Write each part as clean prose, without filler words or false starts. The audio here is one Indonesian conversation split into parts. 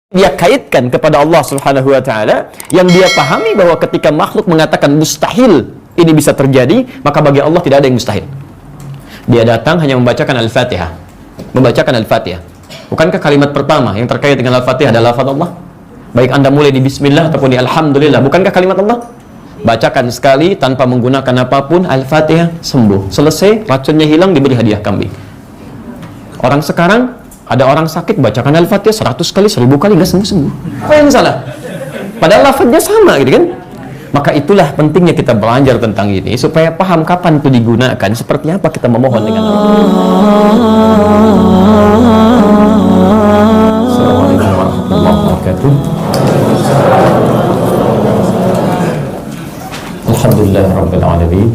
dia kaitkan kepada Allah Subhanahu wa taala, yang dia pahami bahwa ketika makhluk mengatakan mustahil ini bisa terjadi, maka bagi Allah tidak ada yang mustahil. Dia datang hanya membacakan Al-Fatihah. Membacakan Al-Fatihah. Bukankah kalimat pertama yang terkait dengan Al-Fatihah adalah lafaz Allah? Baik Anda mulai di bismillah ataupun di alhamdulillah, bukankah kalimat Allah? Bacakan sekali tanpa menggunakan apapun Al-Fatihah, sembuh. Selesai, racunnya hilang, diberi hadiah kambing. Orang sekarang, ada orang sakit, bacakan Al-Fatihah 100 kali, 1000 kali, nggak sembuh-sembuh. Apa yang salah? Padahal lafaznya sama, gitu kan? Maka itulah pentingnya kita belajar tentang ini, supaya paham kapan itu digunakan, seperti apa kita memohon dengan Allah. Assalamualaikum warahmatullahi wabarakatuh. Alhamdulillah Rabbil Alamin.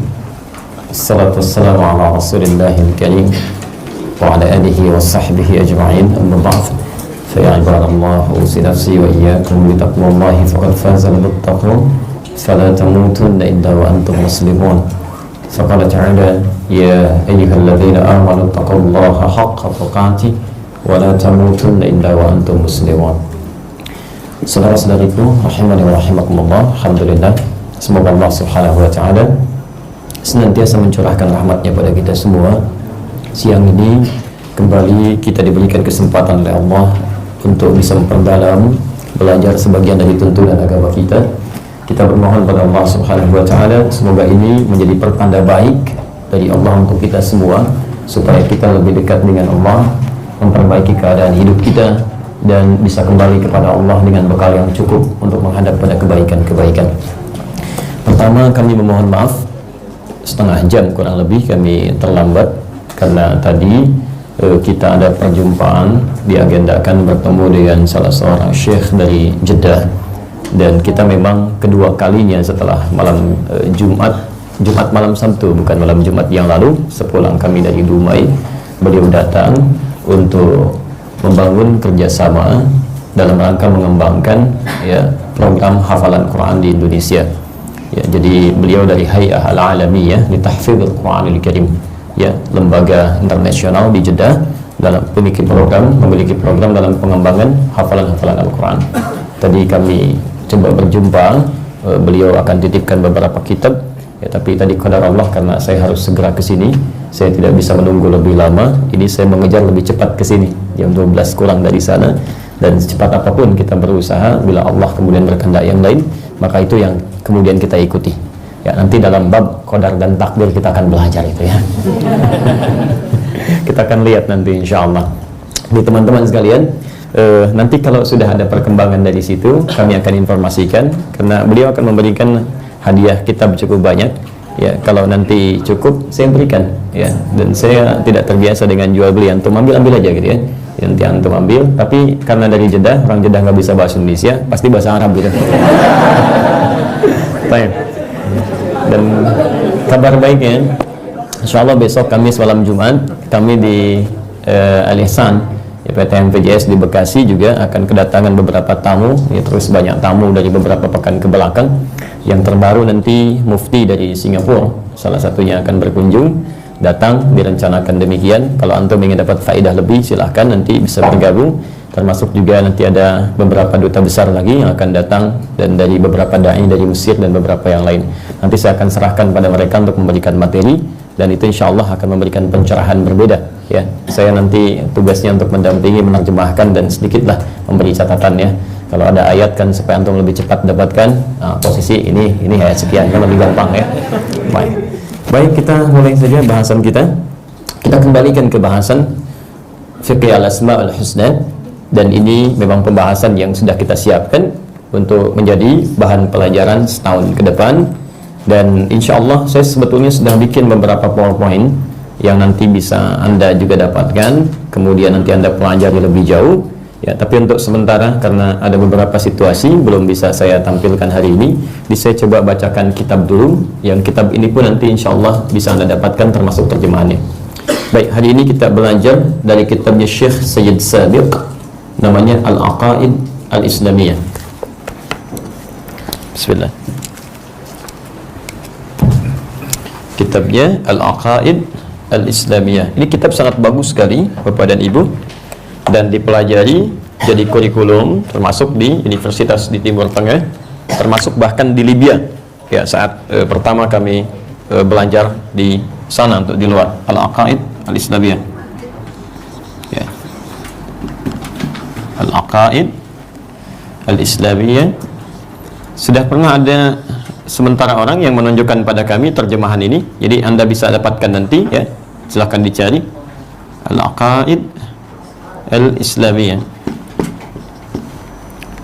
Assalatu wassalamu ala Rasulillahil Karim wa ala alihi wa sahbihi ajma'in, amma ba'd. Fa ya ibadallah, usi nafsi wa iyyakum bi taqwallahi faqad faza al-muttaqun fala tamutunna illa wa antum muslimun. Faqala ta'ala ya ayyuhalladzina amanu taqullaha haqqa tuqatih wa la tamutunna illa wa antum muslimun. Saudara-saudariku rahimani wa rahimakumullah, alhamdulillah, semoga Allah Subhanahu wa taala senantiasa mencurahkan rahmatnya pada kita semua. Siang ini kembali kita diberikan kesempatan oleh Allah untuk bisa memperdalam, belajar sebagian dari tuntunan agama kita. Kita bermohon pada Allah Subhanahu wa taala semoga ini menjadi pertanda baik dari Allah untuk kita semua, supaya kita lebih dekat dengan Allah, memperbaiki keadaan hidup kita, dan bisa kembali kepada Allah dengan bekal yang cukup untuk menghadap pada kebaikan-kebaikan. Pertama, kami memohon maaf, setengah jam kurang lebih kami terlambat karena tadi kita ada perjumpaan, diagendakan bertemu dengan salah seorang syekh dari Jeddah, dan kita memang kedua kalinya setelah malam Jumat malam Sabtu, bukan malam Jumat yang lalu, sepulang kami dari Dumai, beliau datang untuk membangun kerjasama dalam rangka mengembangkan program hafalan Quran di Indonesia. Jadi beliau dari Hay'ah Al-Alamiyah li Tahfidz Al-Quranil Karim, lembaga internasional di Jeddah, dalam memiliki program dalam pengembangan hafalan-hafalan Al-Quran. Tadi kami coba berjumpa, beliau akan titipkan beberapa kitab, tapi tadi qadar Allah karena saya harus segera ke sini, saya tidak bisa menunggu lebih lama. Ini saya mengejar lebih cepat ke sini, jam 12 kurang dari sana, dan secepat apapun kita berusaha, bila Allah kemudian berkehendak yang lain, maka itu yang kemudian kita ikuti. Nanti dalam bab qadar dan takdir kita akan belajar itu ya. Kita akan lihat nanti insyaallah. Di teman-teman sekalian, nanti kalau sudah ada perkembangan dari situ kami akan informasikan, karena beliau akan memberikan hadiah kitab cukup banyak. Kalau nanti cukup saya berikan, dan saya tidak terbiasa dengan jual beli, antum ambil aja gitu ya. Nanti antum ambil, tapi karena dari Jeddah, orang Jeddah nggak bisa bahasa Indonesia, pasti bahasa Arab gitu. Baik. Dan kabar baiknya, insyaallah besok Kamis malam Jumat kami di Al-Ihsan PTN PJS di Bekasi juga akan kedatangan beberapa tamu, terus banyak tamu dari beberapa pekan ke belakang. Yang terbaru nanti Mufti dari Singapura salah satunya akan berkunjung, datang, direncanakan demikian. Kalau antum ingin dapat faedah lebih silahkan nanti bisa bergabung. Termasuk juga nanti ada beberapa duta besar lagi yang akan datang, dan dari beberapa dai dari Mesir dan beberapa yang lain. Nanti saya akan serahkan pada mereka untuk memberikan materi, dan itu insya Allah akan memberikan pencerahan berbeda. Saya nanti tugasnya untuk mendampingi, menerjemahkan, dan sedikitlah memberi catatannya. Kalau ada ayat kan supaya antum lebih cepat dapatkan posisi ini ayat sekian, kan lebih gampang ya. Baik, kita mulai saja bahasan kita. Kita kembalikan ke bahasan fiqh al-asma al-husna. Dan ini memang pembahasan yang sudah kita siapkan untuk menjadi bahan pelajaran setahun ke depan. Dan insya Allah saya sebetulnya sudah bikin beberapa PowerPoint yang nanti bisa Anda juga dapatkan, kemudian nanti Anda pelajari lebih jauh. Tapi untuk sementara karena ada beberapa situasi belum bisa saya tampilkan hari ini, saya coba bacakan kitab dulu. Yang kitab ini pun nanti insya Allah bisa Anda dapatkan termasuk terjemahannya. Baik, hari ini kita belajar dari kitabnya Syekh Sayyid Sabiq, namanya Al-Aqaid Al-Islamiyah. Bismillah. Kitabnya Al-Aqaid Al-Islamiyah. Ini kitab sangat bagus sekali Bapak dan Ibu, dan dipelajari jadi kurikulum, termasuk di universitas di Timur Tengah, termasuk bahkan di Libya. Ya, saat pertama kami belajar di sana untuk di luar, Al-Aqaid Al-Islamiyah. Ya. Al-Aqaid Al-Islamiyah. Sudah pernah ada sementara orang yang menunjukkan pada kami terjemahan ini, jadi Anda bisa dapatkan nanti ya, silahkan dicari Al-Aqaid Al-Islamiyah,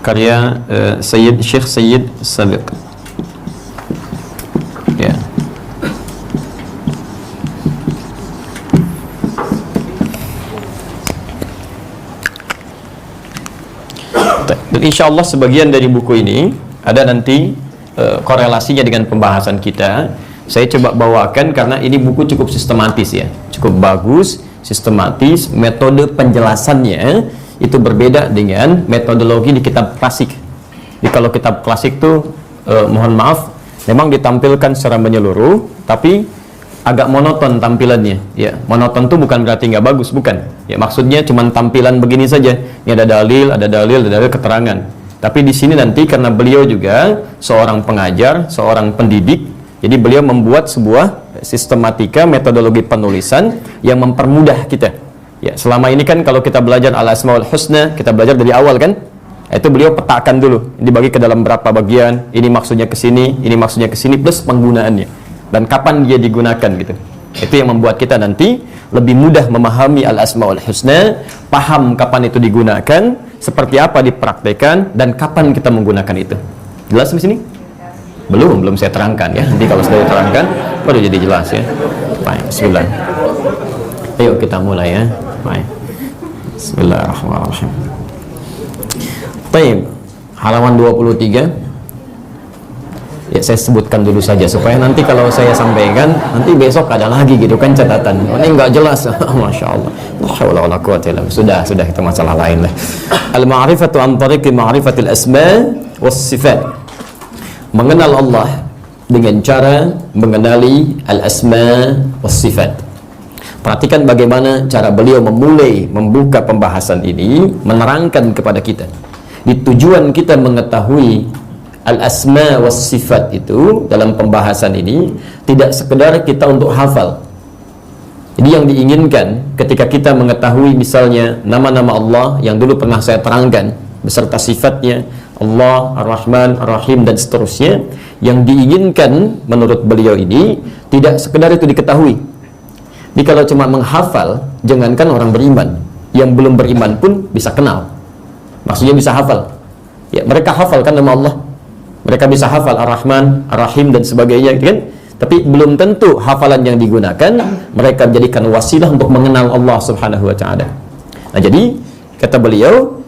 karya Syekh Sayyid Sabiq. Ya. Dan insya Allah sebagian dari buku ini ada nanti korelasinya dengan pembahasan kita. Saya coba bawakan karena ini buku cukup sistematis ya, cukup bagus, sistematis, metode penjelasannya itu berbeda dengan metodologi di kitab klasik. Jadi kalau kitab klasik tuh mohon maaf, memang ditampilkan secara menyeluruh, tapi agak monoton tampilannya. Ya, monoton tuh bukan berarti nggak bagus, bukan. Ya, maksudnya cuma tampilan begini saja. Ini ada dalil, keterangan. Tapi di sini nanti karena beliau juga seorang pengajar, seorang pendidik, jadi beliau membuat sebuah sistematika metodologi penulisan yang mempermudah kita. Ya, selama ini kan kalau kita belajar Al-Asmaul Husna, kita belajar dari awal kan? Itu beliau petakan dulu, dibagi ke dalam berapa bagian, ini maksudnya ke sini, ini maksudnya ke sini, plus penggunaannya dan kapan dia digunakan gitu. Itu yang membuat kita nanti lebih mudah memahami Al-Asmaul Husna, paham kapan itu digunakan, seperti apa dipraktekkan, dan kapan kita menggunakan itu. Jelas di sini? Belum saya terangkan ya. Nanti kalau sudah diterangkan baru jadi jelas ya. Baik, bismillah. Ayo kita mulai ya. Baik. Bismillahirrahmanirrahim. Baik, halaman 23. Ya, saya sebutkan dulu saja supaya nanti kalau saya sampaikan nanti besok ada lagi gitu kan catatan. Oh, ini enggak jelas. Masya Allah. La quwwata illa billah. Sudah itu masalah lain lah. Al-ma'rifatu an tariqi ma'rifatil asma was sifat. Mengenal Allah dengan cara mengenali al-asma was sifat. Perhatikan bagaimana cara beliau membuka pembahasan ini, menerangkan kepada kita. Di tujuan kita mengetahui al-asma was sifat itu dalam pembahasan ini tidak sekedar kita untuk hafal. Jadi yang diinginkan ketika kita mengetahui misalnya nama-nama Allah yang dulu pernah saya terangkan beserta sifatnya, Allah, Ar-Rahman, Ar-Rahim dan seterusnya, yang diinginkan menurut beliau ini tidak sekedar itu diketahui. Jadi kalau cuma menghafal, jangankan orang beriman, yang belum beriman pun bisa kenal. Maksudnya bisa hafal. Ya, mereka hafalkan nama Allah. Mereka bisa hafal Ar-Rahman, Ar-Rahim dan sebagainya, gitu kan? Tapi belum tentu hafalan yang digunakan mereka jadikan wasilah untuk mengenal Allah Subhanahu wa taala. Nah, jadi kata beliau,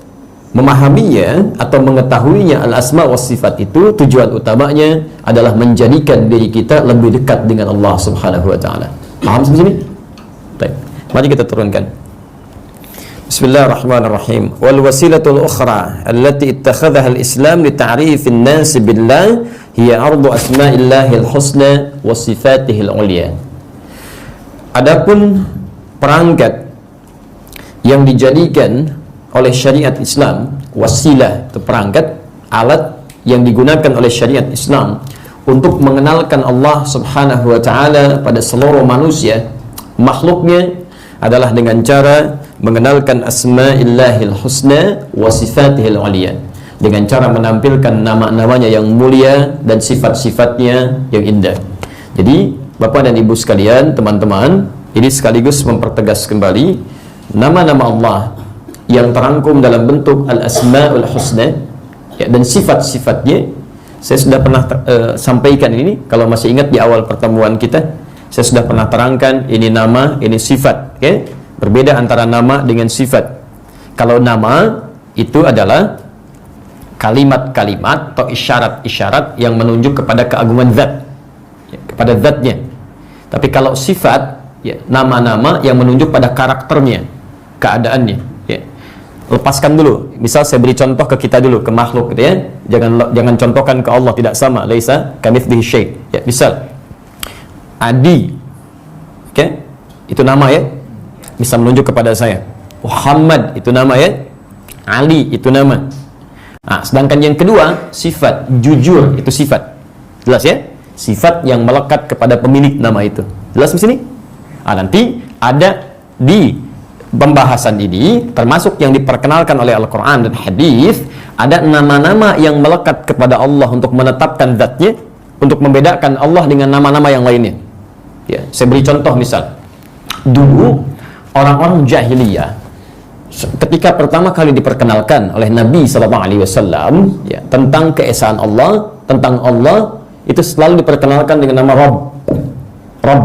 memahaminya atau mengetahuinya al-asma was sifat itu tujuan utamanya adalah menjadikan diri kita lebih dekat dengan Allah Subhanahu wa taala. Paham sampai sini? Baik. Mari kita turunkan. Bismillahirrahmanirrahim. Wal wasilatul ukhra allati ittakhadhaha al-Islam li ta'rif an-nas billah hiya ardu asma'illahil husna wa sifatihil ulya. Adapun perangkat yang dijadikan oleh syariat Islam, wasilah itu perangkat, alat yang digunakan oleh syariat Islam untuk mengenalkan Allah Subhanahu wa taala pada seluruh manusia, makhluknya, adalah dengan cara mengenalkan asma'illahil husna wa sifatihil ulya, dengan cara menampilkan nama-namanya yang mulia dan sifat-sifatnya yang indah. Jadi Bapak dan Ibu sekalian, teman-teman, ini sekaligus mempertegas kembali nama-nama Allah yang terangkum dalam bentuk al-asma'ul husna ya, dan sifat-sifatnya. Saya sudah pernah sampaikan ini, kalau masih ingat di awal pertemuan kita, saya sudah pernah terangkan ini nama, ini sifat, okay? Berbeda antara nama dengan sifat. Kalau nama itu adalah kalimat-kalimat atau isyarat-isyarat yang menunjuk kepada keagungan zat ya, kepada zatnya. Tapi kalau sifat ya, nama-nama yang menunjuk pada karakternya, keadaannya ya. Lepaskan dulu, misal saya beri contoh ke kita dulu, ke makhluk gitu ya. Jangan contohkan ke Allah, tidak sama. Laisa kamitslihi syai'. Ya, misal Adi. Oke? Okay? Itu nama ya. Bisa menunjuk kepada saya. Muhammad itu nama ya. Ali itu nama. Nah, sedangkan yang kedua sifat, jujur itu sifat. Jelas ya? Sifat yang melekat kepada pemilik nama itu. Jelas di sini? Nanti ada di pembahasan ini termasuk yang diperkenalkan oleh Al-Quran dan hadis, ada nama-nama yang melekat kepada Allah untuk menetapkan zatnya, untuk membedakan Allah dengan nama-nama yang lainnya. Ya, saya beri contoh misal. Dulu orang-orang jahiliyah ketika pertama kali diperkenalkan oleh Nabi SAW ya, tentang keesaan Allah, tentang Allah, itu selalu diperkenalkan dengan nama Rabb. Rabb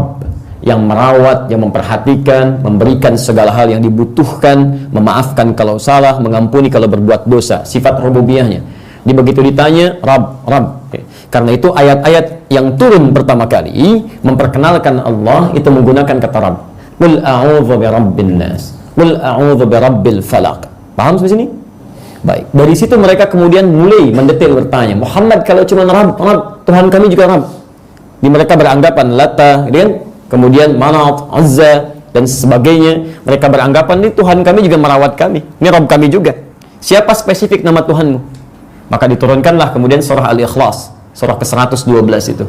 yang merawat, yang memperhatikan, memberikan segala hal yang dibutuhkan, memaafkan kalau salah, mengampuni kalau berbuat dosa. Sifat rububiyahnya. Begitu ditanya, Rabb, Rabb. Karena itu ayat-ayat yang turun pertama kali memperkenalkan Allah itu menggunakan kata Rabb. Qul a'udzu birabbin nas. Qul a'udzu birabbil falaq. Paham sampai sini? Baik. Dari situ mereka kemudian mulai mendetail bertanya, Muhammad kalau cuma Rabb, Rabb, Tuhan kami juga Rabb. Di mereka beranggapan Lata, gitu kan? Kemudian Manat, Azza dan sebagainya. Mereka beranggapan ini Tuhan kami juga merawat kami. Ini Rabb kami juga. Siapa spesifik nama Tuhanmu? Maka diturunkanlah kemudian surah Al-Ikhlas, surah ke-112 itu.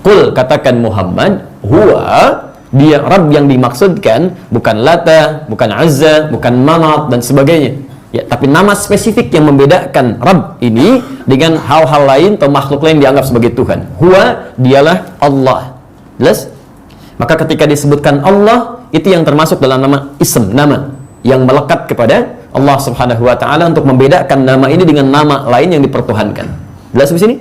Qul, katakan Muhammad, huwa, dia Rabb yang dimaksudkan bukan Lata, bukan Azza, bukan Manat dan sebagainya. Ya, tapi nama spesifik yang membedakan Rabb ini dengan hal-hal lain atau makhluk lain dianggap sebagai Tuhan. Huwa, dialah Allah. Jelas? Maka ketika disebutkan Allah, itu yang termasuk dalam nama ism, nama yang melekat kepada Allah Subhanahu wa taala untuk membedakan nama ini dengan nama lain yang dipertuhankan. Jelas di sini?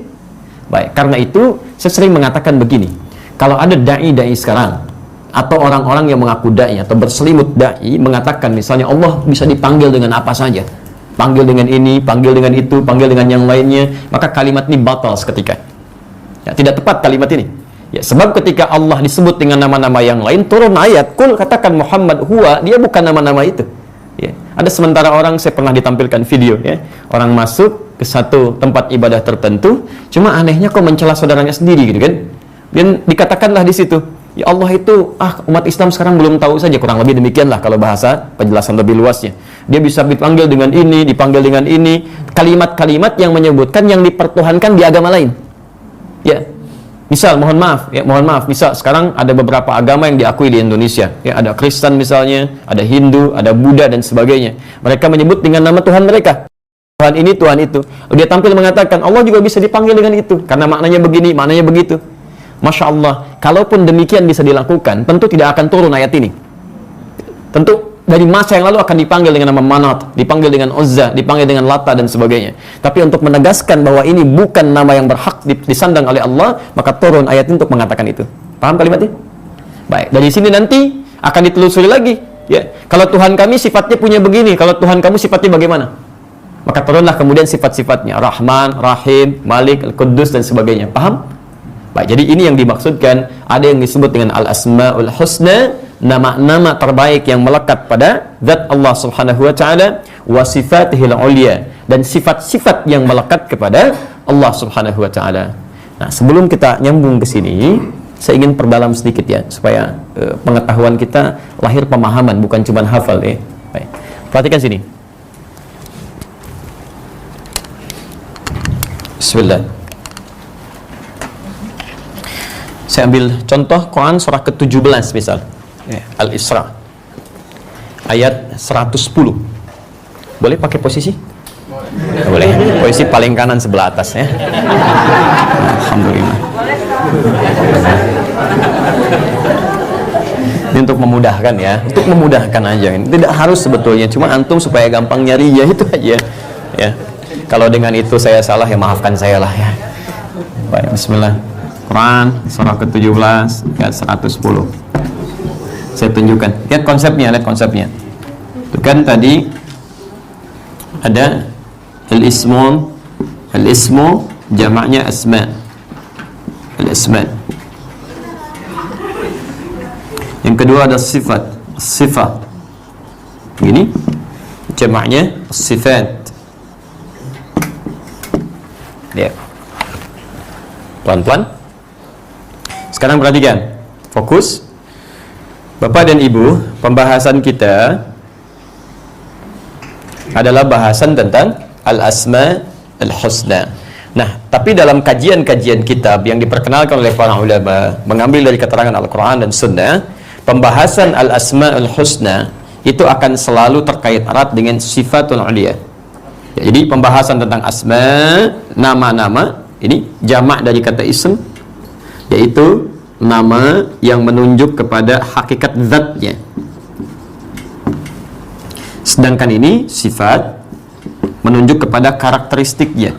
Baik, karena itu saya sering mengatakan begini. Kalau ada dai sekarang atau orang-orang yang mengaku dai atau berselimut dai mengatakan misalnya Allah bisa dipanggil dengan apa saja. Panggil dengan ini, panggil dengan itu, panggil dengan yang lainnya, maka kalimat ini batal seketika. Ya, tidak tepat kalimat ini. Ya, sebab ketika Allah disebut dengan nama-nama yang lain, turun ayat, Qul, katakan Muhammad huwa, dia bukan nama-nama itu. Ya. Ada sementara orang, saya pernah ditampilkan video, ya, orang masuk ke satu tempat ibadah tertentu, cuma anehnya kok mencela saudaranya sendiri, gitu kan? Dan dikatakanlah di situ, ya Allah itu, umat Islam sekarang belum tahu saja, kurang lebih demikianlah kalau bahasa penjelasan lebih luasnya. Dia bisa dipanggil dengan ini, dipanggil dengan ini, kalimat-kalimat yang menyebutkan yang dipertuhankan di agama lain. Ya. Misal, mohon maaf, misal sekarang ada beberapa agama yang diakui di Indonesia. Ya, ada Kristen misalnya, ada Hindu, ada Buddha dan sebagainya. Mereka menyebut dengan nama Tuhan mereka. Tuhan ini, Tuhan itu. Dia tampil mengatakan Allah juga bisa dipanggil dengan itu karena maknanya begini, maknanya begitu. Masya Allah, kalaupun demikian bisa dilakukan, tentu tidak akan turun ayat ini. Tentu dari masa yang lalu akan dipanggil dengan nama Manat, dipanggil dengan Uzza, dipanggil dengan Lata dan sebagainya. Tapi untuk menegaskan bahwa ini bukan nama yang berhak disandang oleh Allah, maka turun ayat ini untuk mengatakan itu. Paham kalimatnya? Baik, dari sini nanti akan ditelusuri lagi. Ya, kalau Tuhan kami sifatnya punya begini, kalau Tuhan kamu sifatnya bagaimana? Maka turunlah kemudian sifat-sifatnya, Rahman, Rahim, Malik, Al-Quddus dan sebagainya. Paham? Baik, jadi ini yang dimaksudkan, ada yang disebut dengan Al-Asma'ul Husna, nama-nama terbaik yang melekat pada zat Allah Subhanahu wa taala, wa sifatihil ulia, dan sifat-sifat yang melekat kepada Allah Subhanahu wa taala. Nah, sebelum kita nyambung ke sini, saya ingin perdalam sedikit ya supaya pengetahuan kita lahir pemahaman, bukan cuma hafal ya. Baik. Perhatikan sini. Bismillah. Saya ambil contoh Quran surah ke-17 misal. Al-Isra ayat 110. Boleh pakai posisi? Boleh. Posisi paling kanan sebelah atas ya. Alhamdulillah. Ini untuk memudahkan ya, untuk memudahkan aja. Tidak harus sebetulnya, cuma antum supaya gampang nyari ya itu aja. Ya. Kalau dengan itu saya salah ya maafkan saya lah ya. Baik, bismillah. Quran surah ke-17 ayat 110. Saya tunjukkan. Lihat konsepnya. Itu kan tadi ada al-ismu jamaknya asma. Al-asma. Yang kedua ada sifat. Ini jamaknya sifat. Lihat. Pelan-pelan. Sekarang perhatikan. Fokus. Bapak dan Ibu, pembahasan kita adalah bahasan tentang al-asma al-husna. Nah, tapi dalam kajian-kajian kitab yang diperkenalkan oleh para ulama mengambil dari keterangan Al-Quran dan Sunnah, pembahasan al-asma al-husna itu akan selalu terkait erat dengan sifatul ulia. Ya, jadi pembahasan tentang asma, nama-nama, ini jamak dari kata ism, yaitu nama yang menunjuk kepada hakikat zatnya. Sedangkan ini sifat menunjuk kepada karakteristiknya.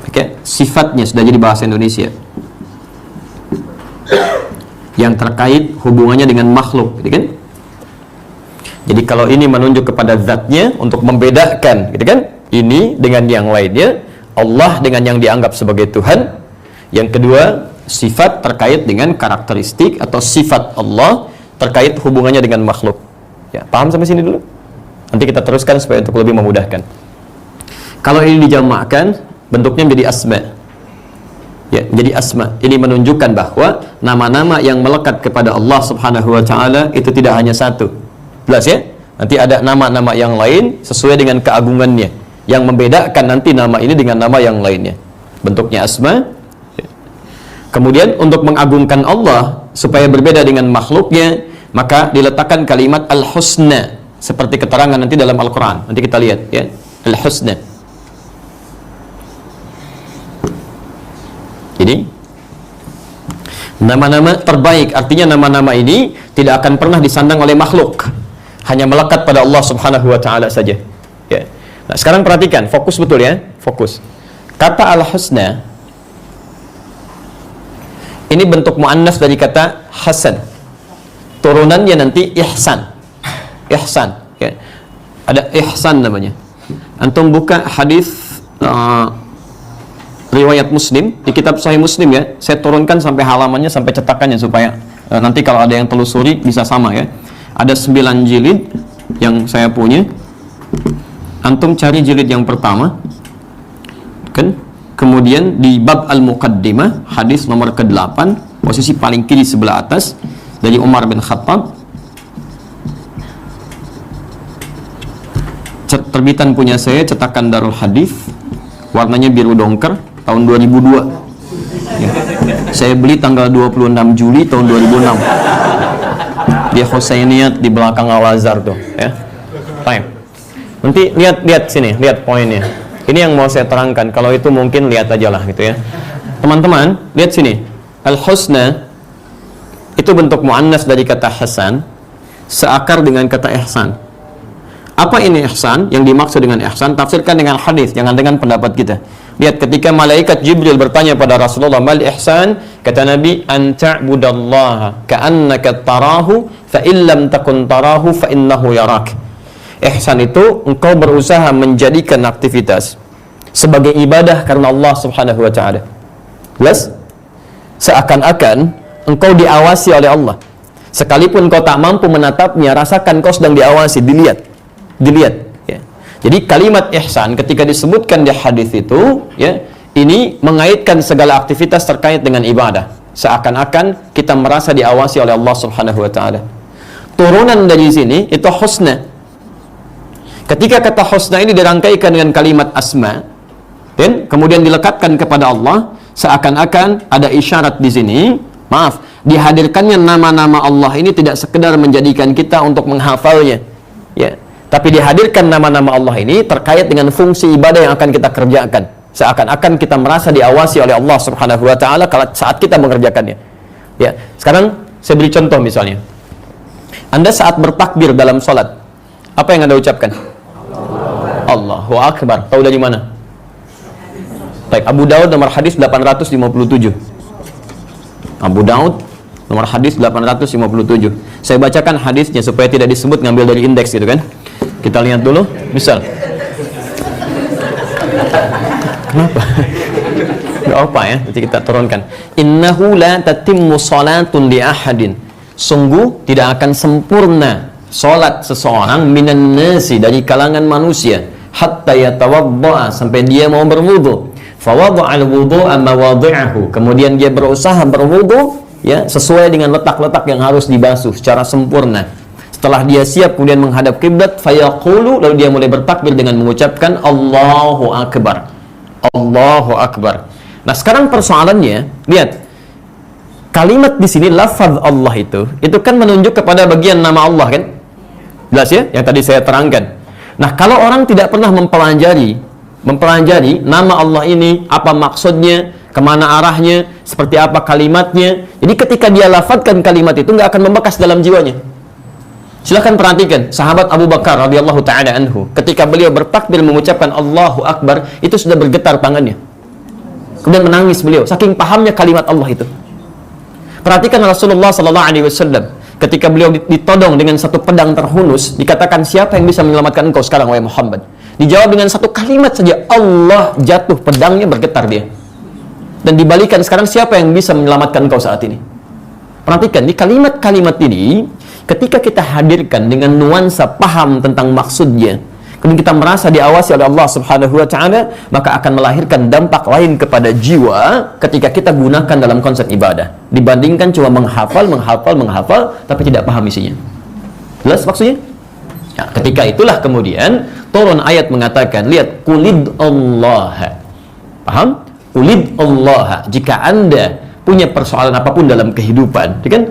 Oke, sifatnya sudah jadi bahasa Indonesia. Yang terkait hubungannya dengan makhluk, gitu kan? Jadi kalau ini menunjuk kepada zatnya untuk membedakan, gitu kan? Ini dengan yang lainnya, Allah dengan yang dianggap sebagai Tuhan. Yang kedua, sifat terkait dengan karakteristik atau sifat Allah terkait hubungannya dengan makhluk. Ya, paham sampai sini dulu? Nanti kita teruskan supaya untuk lebih memudahkan. Kalau ini dijamakkan, bentuknya menjadi asma. Ya, menjadi asma. Ini menunjukkan bahwa nama-nama yang melekat kepada Allah Subhanahu wa taala itu tidak hanya satu. Jelas ya? Nanti ada nama-nama yang lain sesuai dengan keagungannya, yang membedakan nanti nama ini dengan nama yang lainnya. Bentuknya asma. Kemudian untuk mengagungkan Allah supaya berbeda dengan makhluknya, maka diletakkan kalimat al-husna seperti keterangan nanti dalam Al-Quran. Nanti kita lihat ya, al-husna. Jadi nama-nama terbaik, artinya nama-nama ini tidak akan pernah disandang oleh makhluk, hanya melekat pada Allah Subhanahu wa taala saja. Ya. Nah, sekarang perhatikan, fokus betul ya, fokus. Kata al-husna ini bentuk muannas dari kata hasan. Turunannya nanti ihsan. Ihsan, ya. Ada ihsan namanya. Antum buka hadis riwayat Muslim di kitab Sahih Muslim ya. Saya turunkan sampai halamannya, sampai cetakannya supaya nanti kalau ada yang telusuri bisa sama ya. Ada 9 jilid yang saya punya. Antum cari jilid yang pertama. Kan? Kemudian di bab Al-Muqaddimah, hadis nomor ke-8, posisi paling kiri sebelah atas, dari Umar bin Khattab. Terbitan punya saya, cetakan Darul Hadis, warnanya biru dongker, tahun 2002 ya. Saya beli tanggal 26 Juli tahun 2006 di Husainiyat di belakang Al-Azhar tuh ya. Baik. Nanti lihat sini, lihat poinnya. Ini yang mau saya terangkan. Kalau itu mungkin lihat aja lah gitu ya. Teman-teman, lihat sini. Al-husna itu bentuk muannas dari kata hasan, seakar dengan kata ihsan. Apa ini ihsan? Yang dimaksud dengan ihsan, tafsirkan dengan hadis, jangan dengan pendapat kita. Lihat ketika malaikat Jibril bertanya pada Rasulullah, "Mal ihsan?" Kata Nabi, "An ta'budallaha ka'annaka tarahu, fa in lam takun tarahu fa innahu yarak." Ihsan itu engkau berusaha menjadikan aktivitas sebagai ibadah karena Allah Subhanahu wa taala. Jelas? Seakan-akan engkau diawasi oleh Allah. Sekalipun kau tak mampu menatapnya, rasakan kau sedang diawasi, dilihat ya. Jadi kalimat ihsan ketika disebutkan di hadis itu ya, ini mengaitkan segala aktivitas terkait dengan ibadah, seakan-akan kita merasa diawasi oleh Allah Subhanahu wa taala. Turunan dari sini itu husna. Ketika kata husna ini dirangkaikan dengan kalimat asma dan kemudian dilekatkan kepada Allah, seakan-akan ada isyarat di sini, maaf, dihadirkannya nama-nama Allah ini tidak sekedar menjadikan kita untuk menghafalnya ya, tapi dihadirkan nama-nama Allah ini terkait dengan fungsi ibadah yang akan kita kerjakan, seakan-akan kita merasa diawasi oleh Allah Subhanahu wa taala saat kita mengerjakannya ya. Sekarang saya beri contoh, misalnya Anda saat bertakbir dalam sholat, apa yang Anda ucapkan? Allahu Akbar. Tahu dari mana? Baik, Abu Daud nomor hadis 857. Abu Daud nomor hadis 857. Saya bacakan hadisnya supaya tidak disebut ngambil dari indeks gitu kan. Kita lihat dulu. Misal. Kenapa? Gak apa ya, nanti kita turunkan. Innahu la tatimmu salatun li ahadin. Sungguh tidak akan sempurna salat seseorang minan nasi, dari kalangan manusia, hatta yatawadda, sampai dia mau berwudu. Fawada'al wudu'a mawadhi'ahu, kemudian dia berusaha berwudu ya sesuai dengan letak-letak yang harus dibasuh secara sempurna. Setelah dia siap kemudian menghadap kiblat, fayaqulu, lalu dia mulai bertakbir dengan mengucapkan Allahu Akbar. Allahu Akbar. Nah, sekarang persoalannya, lihat. Kalimat di sini lafaz Allah itu kan menunjuk kepada bagian nama Allah kan? Jelas ya? Yang tadi saya terangkan. Nah, kalau orang tidak pernah mempelajari nama Allah ini, apa maksudnya, kemana arahnya, seperti apa kalimatnya, jadi ketika dia lafazkan kalimat itu nggak akan membekas dalam jiwanya. Silahkan perhatikan sahabat Abu Bakar radhiyallahu ta'ala anhu, ketika beliau bertakbir mengucapkan Allahu Akbar, itu sudah bergetar tangannya, kemudian menangis beliau saking pahamnya kalimat Allah itu. Perhatikan Rasulullah sallallahu alaihi wasallam ketika beliau ditodong dengan satu pedang terhunus, dikatakan siapa yang bisa menyelamatkan engkau sekarang wahai Muhammad? Dijawab dengan satu kalimat saja, Allah, jatuh pedangnya bergetar dia. Dan dibalikan sekarang siapa yang bisa menyelamatkan engkau saat ini? Perhatikan di kalimat-kalimat ini, ketika kita hadirkan dengan nuansa paham tentang maksudnya, kemudian kita merasa diawasi oleh Allah Subhanahu wa Ta'ala, maka akan melahirkan dampak lain kepada jiwa ketika kita gunakan dalam konsep ibadah, dibandingkan cuma menghafal, tapi tidak paham isinya. Jelas maksudnya? Nah, ketika itulah kemudian turun ayat mengatakan, lihat, qulid Allah. Paham? Qulid Allah. Jika Anda punya persoalan apapun dalam kehidupan, kan?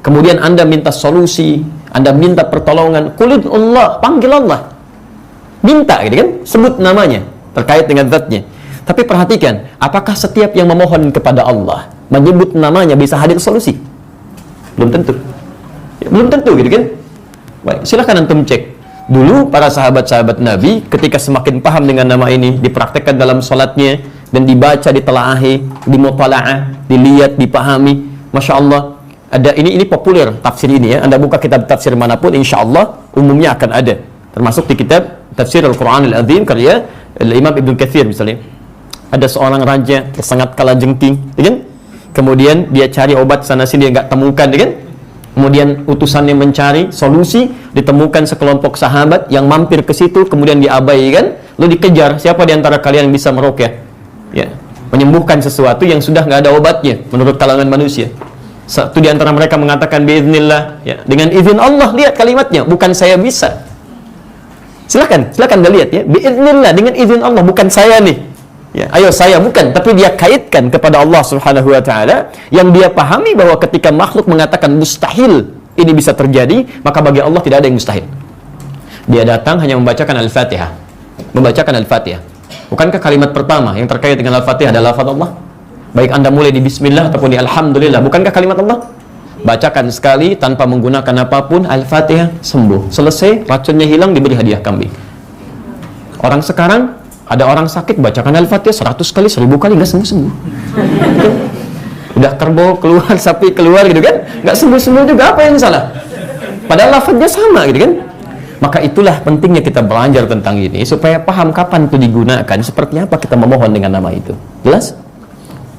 Kemudian Anda minta solusi, Anda minta pertolongan, qulid Allah, panggil Allah. Minta, gitu kan? Sebut namanya terkait dengan zatnya. Tapi perhatikan, apakah setiap yang memohon kepada Allah menyebut namanya bisa hadir solusi? Belum tentu. Ya, belum tentu, gitu kan? Baik, silakan antum cek. Dulu para sahabat-sahabat Nabi ketika semakin paham dengan nama ini, dipraktekkan dalam sholatnya dan dibaca, ditelaah, dimutalaah, dilihat, dipahami. Masya Allah. Ada ini populer tafsir ini ya. Anda buka kitab tafsir manapun, insya Allah umumnya akan ada. Termasuk di kitab Tafsir Al-Quran Al-Azim karya Imam Ibn Katsir misalnya. Ada seorang raja tersengat kalajengking, kan? Kemudian dia cari obat sana sini, dia nggak temukan, kan? Kemudian utusannya mencari solusi, ditemukan sekelompok sahabat yang mampir ke situ, kemudian diabaikan, lalu dikejar. Siapa di antara kalian yang bisa meruqyah? Ya, menyembuhkan sesuatu yang sudah nggak ada obatnya menurut kalangan manusia. Satu di antara mereka mengatakan biiznillah, ya, dengan izin Allah. Lihat kalimatnya, bukan saya bisa. Silakan Anda lihat ya, biiznillah, dengan izin Allah, bukan saya nih. Ya, ayo saya bukan, tapi dia kaitkan kepada Allah Subhanahu wa Ta'ala, yang dia pahami bahwa ketika makhluk mengatakan mustahil ini bisa terjadi, maka bagi Allah tidak ada yang mustahil. Dia datang hanya membacakan Al-Fatihah. Bukankah kalimat pertama yang terkait dengan Al-Fatihah adalah lafaz Allah? Baik Anda mulai di bismillah ataupun di alhamdulillah, bukankah kalimat Allah? Bacakan sekali tanpa menggunakan apapun, Al-Fatihah, sembuh. Selesai, racunnya hilang, diberi hadiah kambing. Orang sekarang, ada orang sakit, bacakan Al-Fatihah 100 kali, 1000 kali, nggak sembuh-sembuh. Udah kerbau keluar, sapi keluar gitu kan, nggak sembuh-sembuh juga, apa yang salah? Padahal lafadznya sama gitu kan. Maka itulah pentingnya kita belajar tentang ini, supaya paham kapan itu digunakan, seperti apa kita memohon dengan nama itu. Jelas?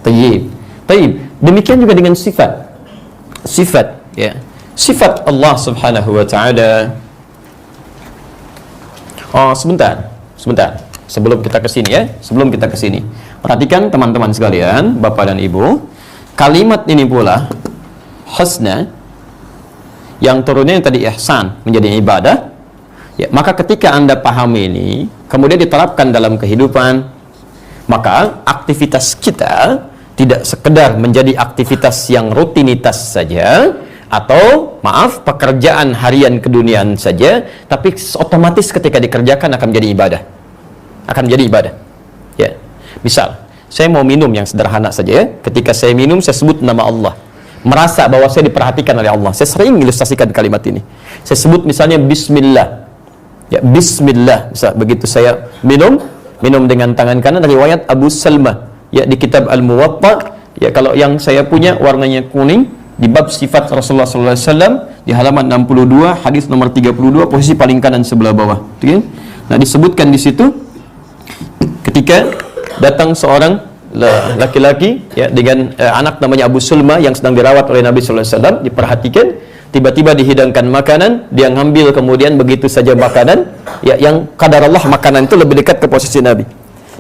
Tayyib. Demikian juga dengan sifat, ya. Sifat Allah Subhanahu wa Ta'ala. Oh, sebentar. Sebelum kita ke sini, perhatikan teman-teman sekalian, Bapak dan Ibu, kalimat ini pula husna, yang turunnya yang tadi ihsan, menjadi ibadah. Ya, maka ketika Anda pahami ini, kemudian diterapkan dalam kehidupan, maka aktivitas kita tidak sekedar menjadi aktivitas yang rutinitas saja, atau pekerjaan harian keduniaan saja, tapi otomatis ketika dikerjakan akan menjadi ibadah. Ya. Misal, saya mau minum yang sederhana saja ya. Ketika saya minum, saya sebut nama Allah, merasa bahwa saya diperhatikan oleh Allah. Saya sering ilustrasikan kalimat ini. Saya sebut misalnya bismillah. Ya, bismillah. Misal, begitu saya minum dengan tangan kanan, riwayat Abu Salmah ya di kitab Al-Muwatta, ya, kalau yang saya punya warnanya kuning, di bab sifat Rasulullah SAW di halaman 62, hadis nomor 32, posisi paling kanan sebelah bawah. Nah, disebutkan di situ ketika datang seorang laki-laki ya dengan anak namanya Abu Sulma yang sedang dirawat oleh Nabi SAW, diperhatikan, tiba-tiba dihidangkan makanan, dia ngambil kemudian begitu saja makanan ya, yang kadar Allah makanan itu lebih dekat ke posisi Nabi.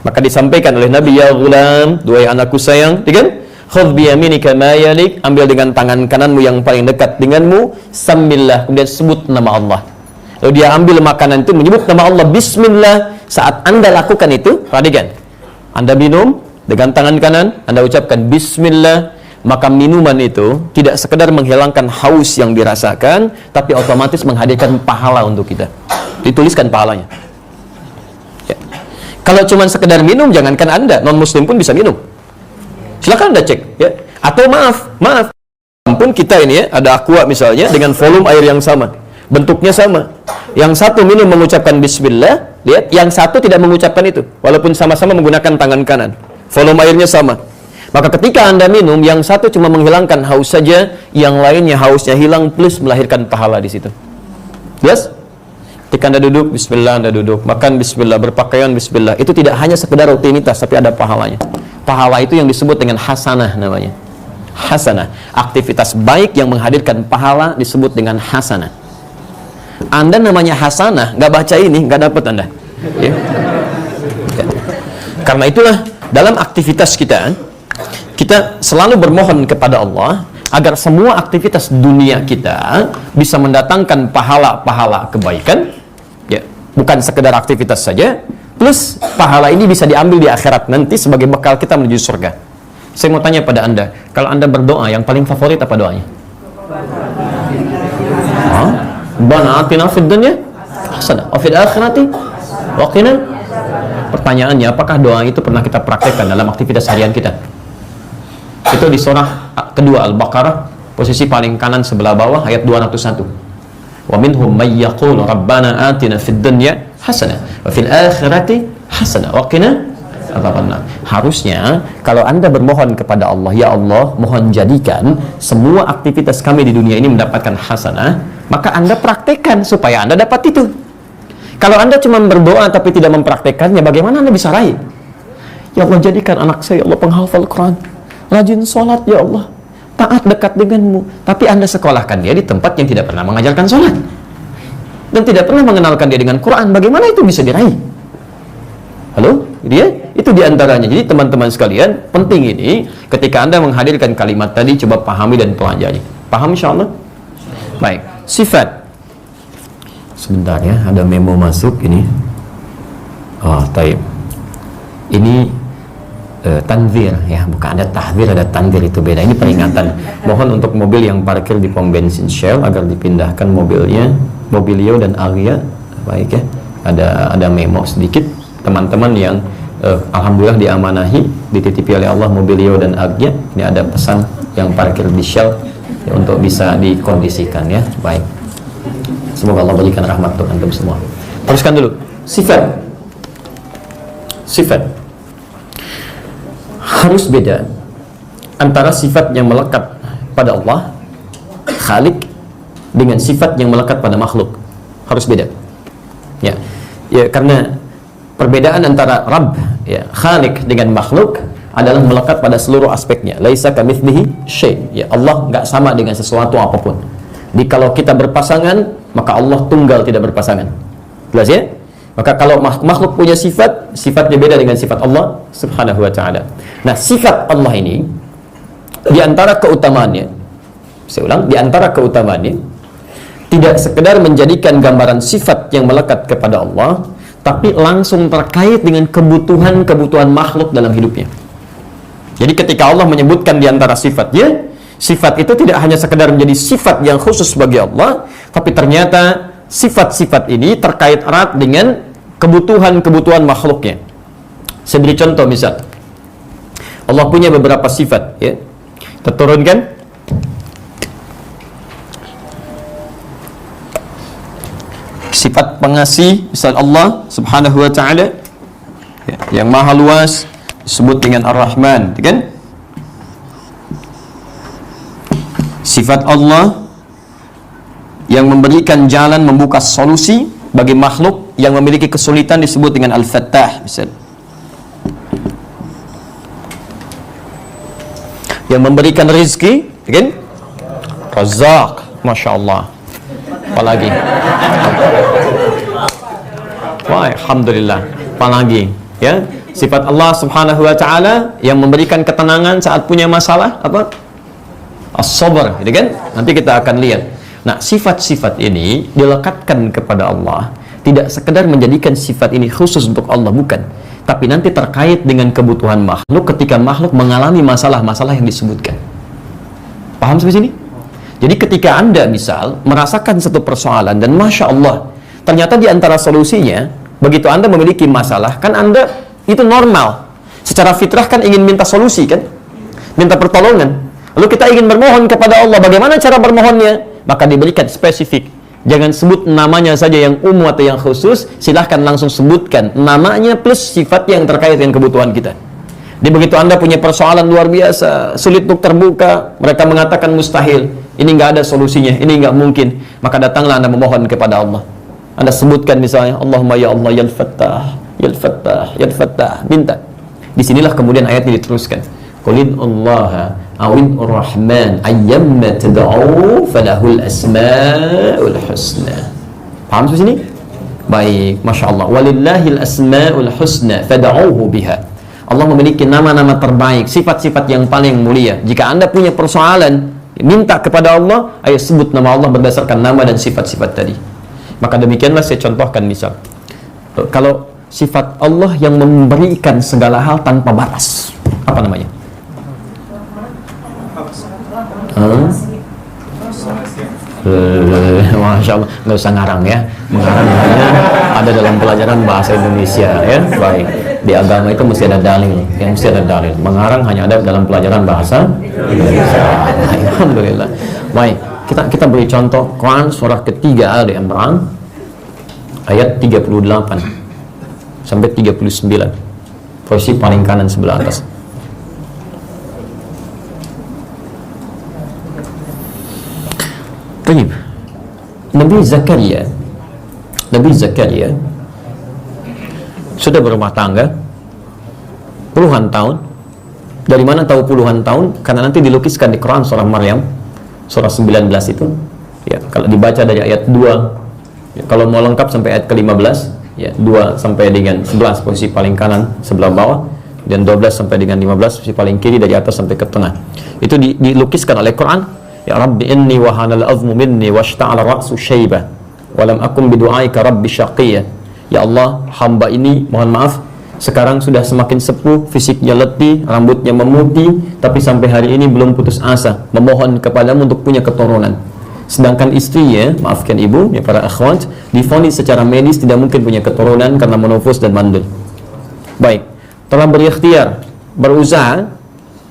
Maka disampaikan oleh Nabi, ya ghulam, duhai anakku sayang, kan? khudh bi yaminika ma yalik, ambil dengan tangan kananmu yang paling dekat denganmu, samillah, kemudian sebut nama Allah. Lalu dia ambil makanan itu, menyebut nama Allah, bismillah. Saat Anda lakukan itu, perhatikan, Anda minum dengan tangan kanan, Anda ucapkan bismillah, maka minuman itu tidak sekedar menghilangkan haus yang dirasakan, tapi otomatis menghadirkan pahala untuk kita. Dituliskan pahalanya. Ya. Kalau cuma sekedar minum, jangankan Anda, non-muslim pun bisa minum. Silakan Anda cek, ya. Atau maaf, pun kita ini ya, ada aqua misalnya dengan volume air yang sama, bentuknya sama. Yang satu minum mengucapkan bismillah, lihat, yang satu tidak mengucapkan itu, walaupun sama-sama menggunakan tangan kanan. Volume airnya sama. Maka ketika Anda minum, yang satu cuma menghilangkan haus saja, yang lainnya hausnya hilang plus melahirkan pahala di situ. Yes? Ketika Anda duduk, bismillah, Anda duduk, makan bismillah, berpakaian bismillah. Itu tidak hanya sekedar rutinitas, tapi ada pahalanya. Pahala itu yang disebut dengan hasanah namanya. Hasanah, aktivitas baik yang menghadirkan pahala disebut dengan hasanah. Anda namanya hasanah, nggak baca ini, nggak dapat Anda. Ya. Ya. Karena itulah dalam aktivitas kita selalu bermohon kepada Allah agar semua aktivitas dunia kita bisa mendatangkan pahala-pahala kebaikan, ya, bukan sekedar aktivitas saja, plus pahala ini bisa diambil di akhirat nanti sebagai bekal kita menuju surga. Saya mau tanya pada Anda, kalau Anda berdoa, yang paling favorit apa doanya? Rabbana atina fid dunya hasanah wa fil akhirati wa qina. Pertanyaannya, apakah doa itu pernah kita praktekkan dalam aktivitas harian kita? Itu di surah kedua Al-Baqarah, posisi paling kanan sebelah bawah, ayat 201. Wa minhum may yaqulu rabbana atina fid dunya hasanah wa fil akhirati hasanah wa qina adzabannar. Harusnya kalau Anda bermohon kepada Allah, ya Allah, mohon jadikan semua aktivitas kami di dunia ini mendapatkan hasanah, maka Anda praktekkan supaya Anda dapat itu. Kalau Anda cuma berdoa tapi tidak mempraktekannya, bagaimana Anda bisa raih? Ya Allah, jadikan anak saya, ya Allah, penghafal Quran, rajin sholat, ya Allah, taat dekat denganmu. Tapi Anda sekolahkan dia di tempat yang tidak pernah mengajarkan sholat dan tidak pernah mengenalkan dia dengan Quran. Bagaimana itu bisa diraih? Halo? Dia? Itu diantaranya. Jadi teman-teman sekalian, penting ini ketika Anda menghadirkan kalimat tadi, coba pahami dan pelajari. Paham insyaAllah? Baik. Sifat. Sebentar ya, ada memo masuk ini. Taib. Ini tanzir ya, bukan ada tahzir, ada tanzir, itu beda. Ini peringatan. Mohon untuk mobil yang parkir di pom bensin Shell agar dipindahkan mobilnya, Mobilio dan Agya. Baik ya. Ada memo sedikit. Teman-teman yang alhamdulillah diamanahi, dititipi oleh Allah Mobilio dan Agya. Ini ada pesan yang parkir di Shell ya, untuk bisa dikondisikan ya. Baik. Semoga Allah berikan rahmat untuk antum semua. Teruskan dulu. Sifat. Harus beda antara sifat yang melekat pada Allah Khalik dengan sifat yang melekat pada makhluk. Harus beda. Ya, karena perbedaan antara Rabb, ya, Khalik dengan makhluk adalah melekat pada seluruh aspeknya. Laisa kamitslihi syai'. Ya, Allah nggak sama dengan sesuatu apapun. Jadi kalau kita berpasangan, maka Allah tunggal, tidak berpasangan. Jelas ya? Maka kalau makhluk punya sifat, sifatnya beda dengan sifat Allah Subhanahu wa ta'ala. Nah, sifat Allah ini di antara keutamaannya, saya ulang, di antara keutamaannya tidak sekedar menjadikan gambaran sifat yang melekat kepada Allah, tapi langsung terkait dengan kebutuhan-kebutuhan makhluk dalam hidupnya. Jadi ketika Allah menyebutkan di antara sifatnya, sifat itu tidak hanya sekedar menjadi sifat yang khusus bagi Allah, tapi ternyata sifat-sifat ini terkait erat dengan kebutuhan-kebutuhan makhluknya. Saya beri contoh, misal Allah punya beberapa sifat ya. Kita turunkan. Sifat pengasih, misal Allah Subhanahu wa ta'ala ya, yang maha luas, disebut dengan Ar-Rahman, kan? Sifat Allah yang memberikan jalan, membuka solusi bagi makhluk yang memiliki kesulitan disebut dengan Al-Fattah, misal. Yang memberikan rezeki, kan? Razzaq, Masya Allah. Apalagi? Wah, alhamdulillah. Apalagi? Ya, Sifat Allah Subhanahu wa taala yang memberikan ketenangan saat punya masalah apa? As-sabr, gitu kan? Nanti kita akan lihat. Nah, sifat-sifat ini dilekatkan kepada Allah, tidak sekedar menjadikan sifat ini khusus untuk Allah, bukan. Tapi nanti terkait dengan kebutuhan makhluk ketika makhluk mengalami masalah-masalah yang disebutkan. Paham sampai sini? Jadi ketika Anda misal merasakan satu persoalan dan Masya Allah, ternyata di antara solusinya, begitu Anda memiliki masalah, kan Anda itu normal. Secara fitrah kan ingin minta solusi kan? Minta pertolongan. Lalu kita ingin bermohon kepada Allah. Bagaimana cara bermohonnya? Maka diberikan spesifik. Jangan sebut namanya saja yang umum atau yang khusus. Silahkan langsung sebutkan namanya plus sifat yang terkait dengan kebutuhan kita. Jadi begitu Anda punya persoalan luar biasa, sulit untuk terbuka, mereka mengatakan mustahil. Ini nggak ada solusinya, ini nggak mungkin. Maka datanglah Anda memohon kepada Allah. Anda sebutkan misalnya, Allahumma ya Allah ya Al-Fattah, ya Al-Fattah, ya Al-Fattah, minta. Disinilah kemudian ayat ini diteruskan. Qulin Allah awin Ar-Rahman ayyamma tad'u falahul asmaul husna. Paham sampai sini? Baik, Masya Allah. Walillahil asmaul husna fad'uhu biha. Allah memiliki nama-nama terbaik, sifat-sifat yang paling mulia. Jika Anda punya persoalan, minta kepada Allah, ayo sebut nama Allah berdasarkan nama dan sifat-sifat tadi. Maka demikianlah saya contohkan misal. Kalau sifat Allah yang memberikan segala hal tanpa batas, apa namanya? Masya Allah, nggak usah ngarang ya. Mengarang hanya ada dalam pelajaran bahasa Indonesia ya. Baik, di agama itu mesti ada dalil, yang mesti ada dalil. Mengarang hanya ada dalam pelajaran bahasa Indonesia. Alhamdulillah. Baik, kita beri contoh Quran surah ketiga Ali Imran ayat 38 sampai 39, posisi paling kanan sebelah atas. Baik. Nabi Zakaria sudah berumah tangga puluhan tahun. Dari mana tahu puluhan tahun? Karena nanti dilukiskan di Quran surah Maryam surah 19 itu. Ya, kalau dibaca dari ayat 2, ya, kalau mau lengkap sampai ayat ke-15, ya, 2 sampai dengan 11 posisi paling kanan sebelah bawah, dan 12 sampai dengan 15 posisi paling kiri dari atas sampai ke tengah. Itu dilukiskan oleh Quran. Ya Rabbi inni wahanal azmu minni washta'ala ra'su syaibah walam akum bidu'aika rabbi syaqiyah. Ya Allah, hamba ini mohon maaf sekarang sudah semakin sepuh, fisiknya letih, rambutnya memutih, tapi sampai hari ini belum putus asa memohon kepadamu untuk punya keturunan. Sedangkan istrinya, maafkan ibu, ya para akhwat, divonis secara medis tidak mungkin punya keturunan karena menofus dan mandul. Baik, telah berikhtiar, berusaha,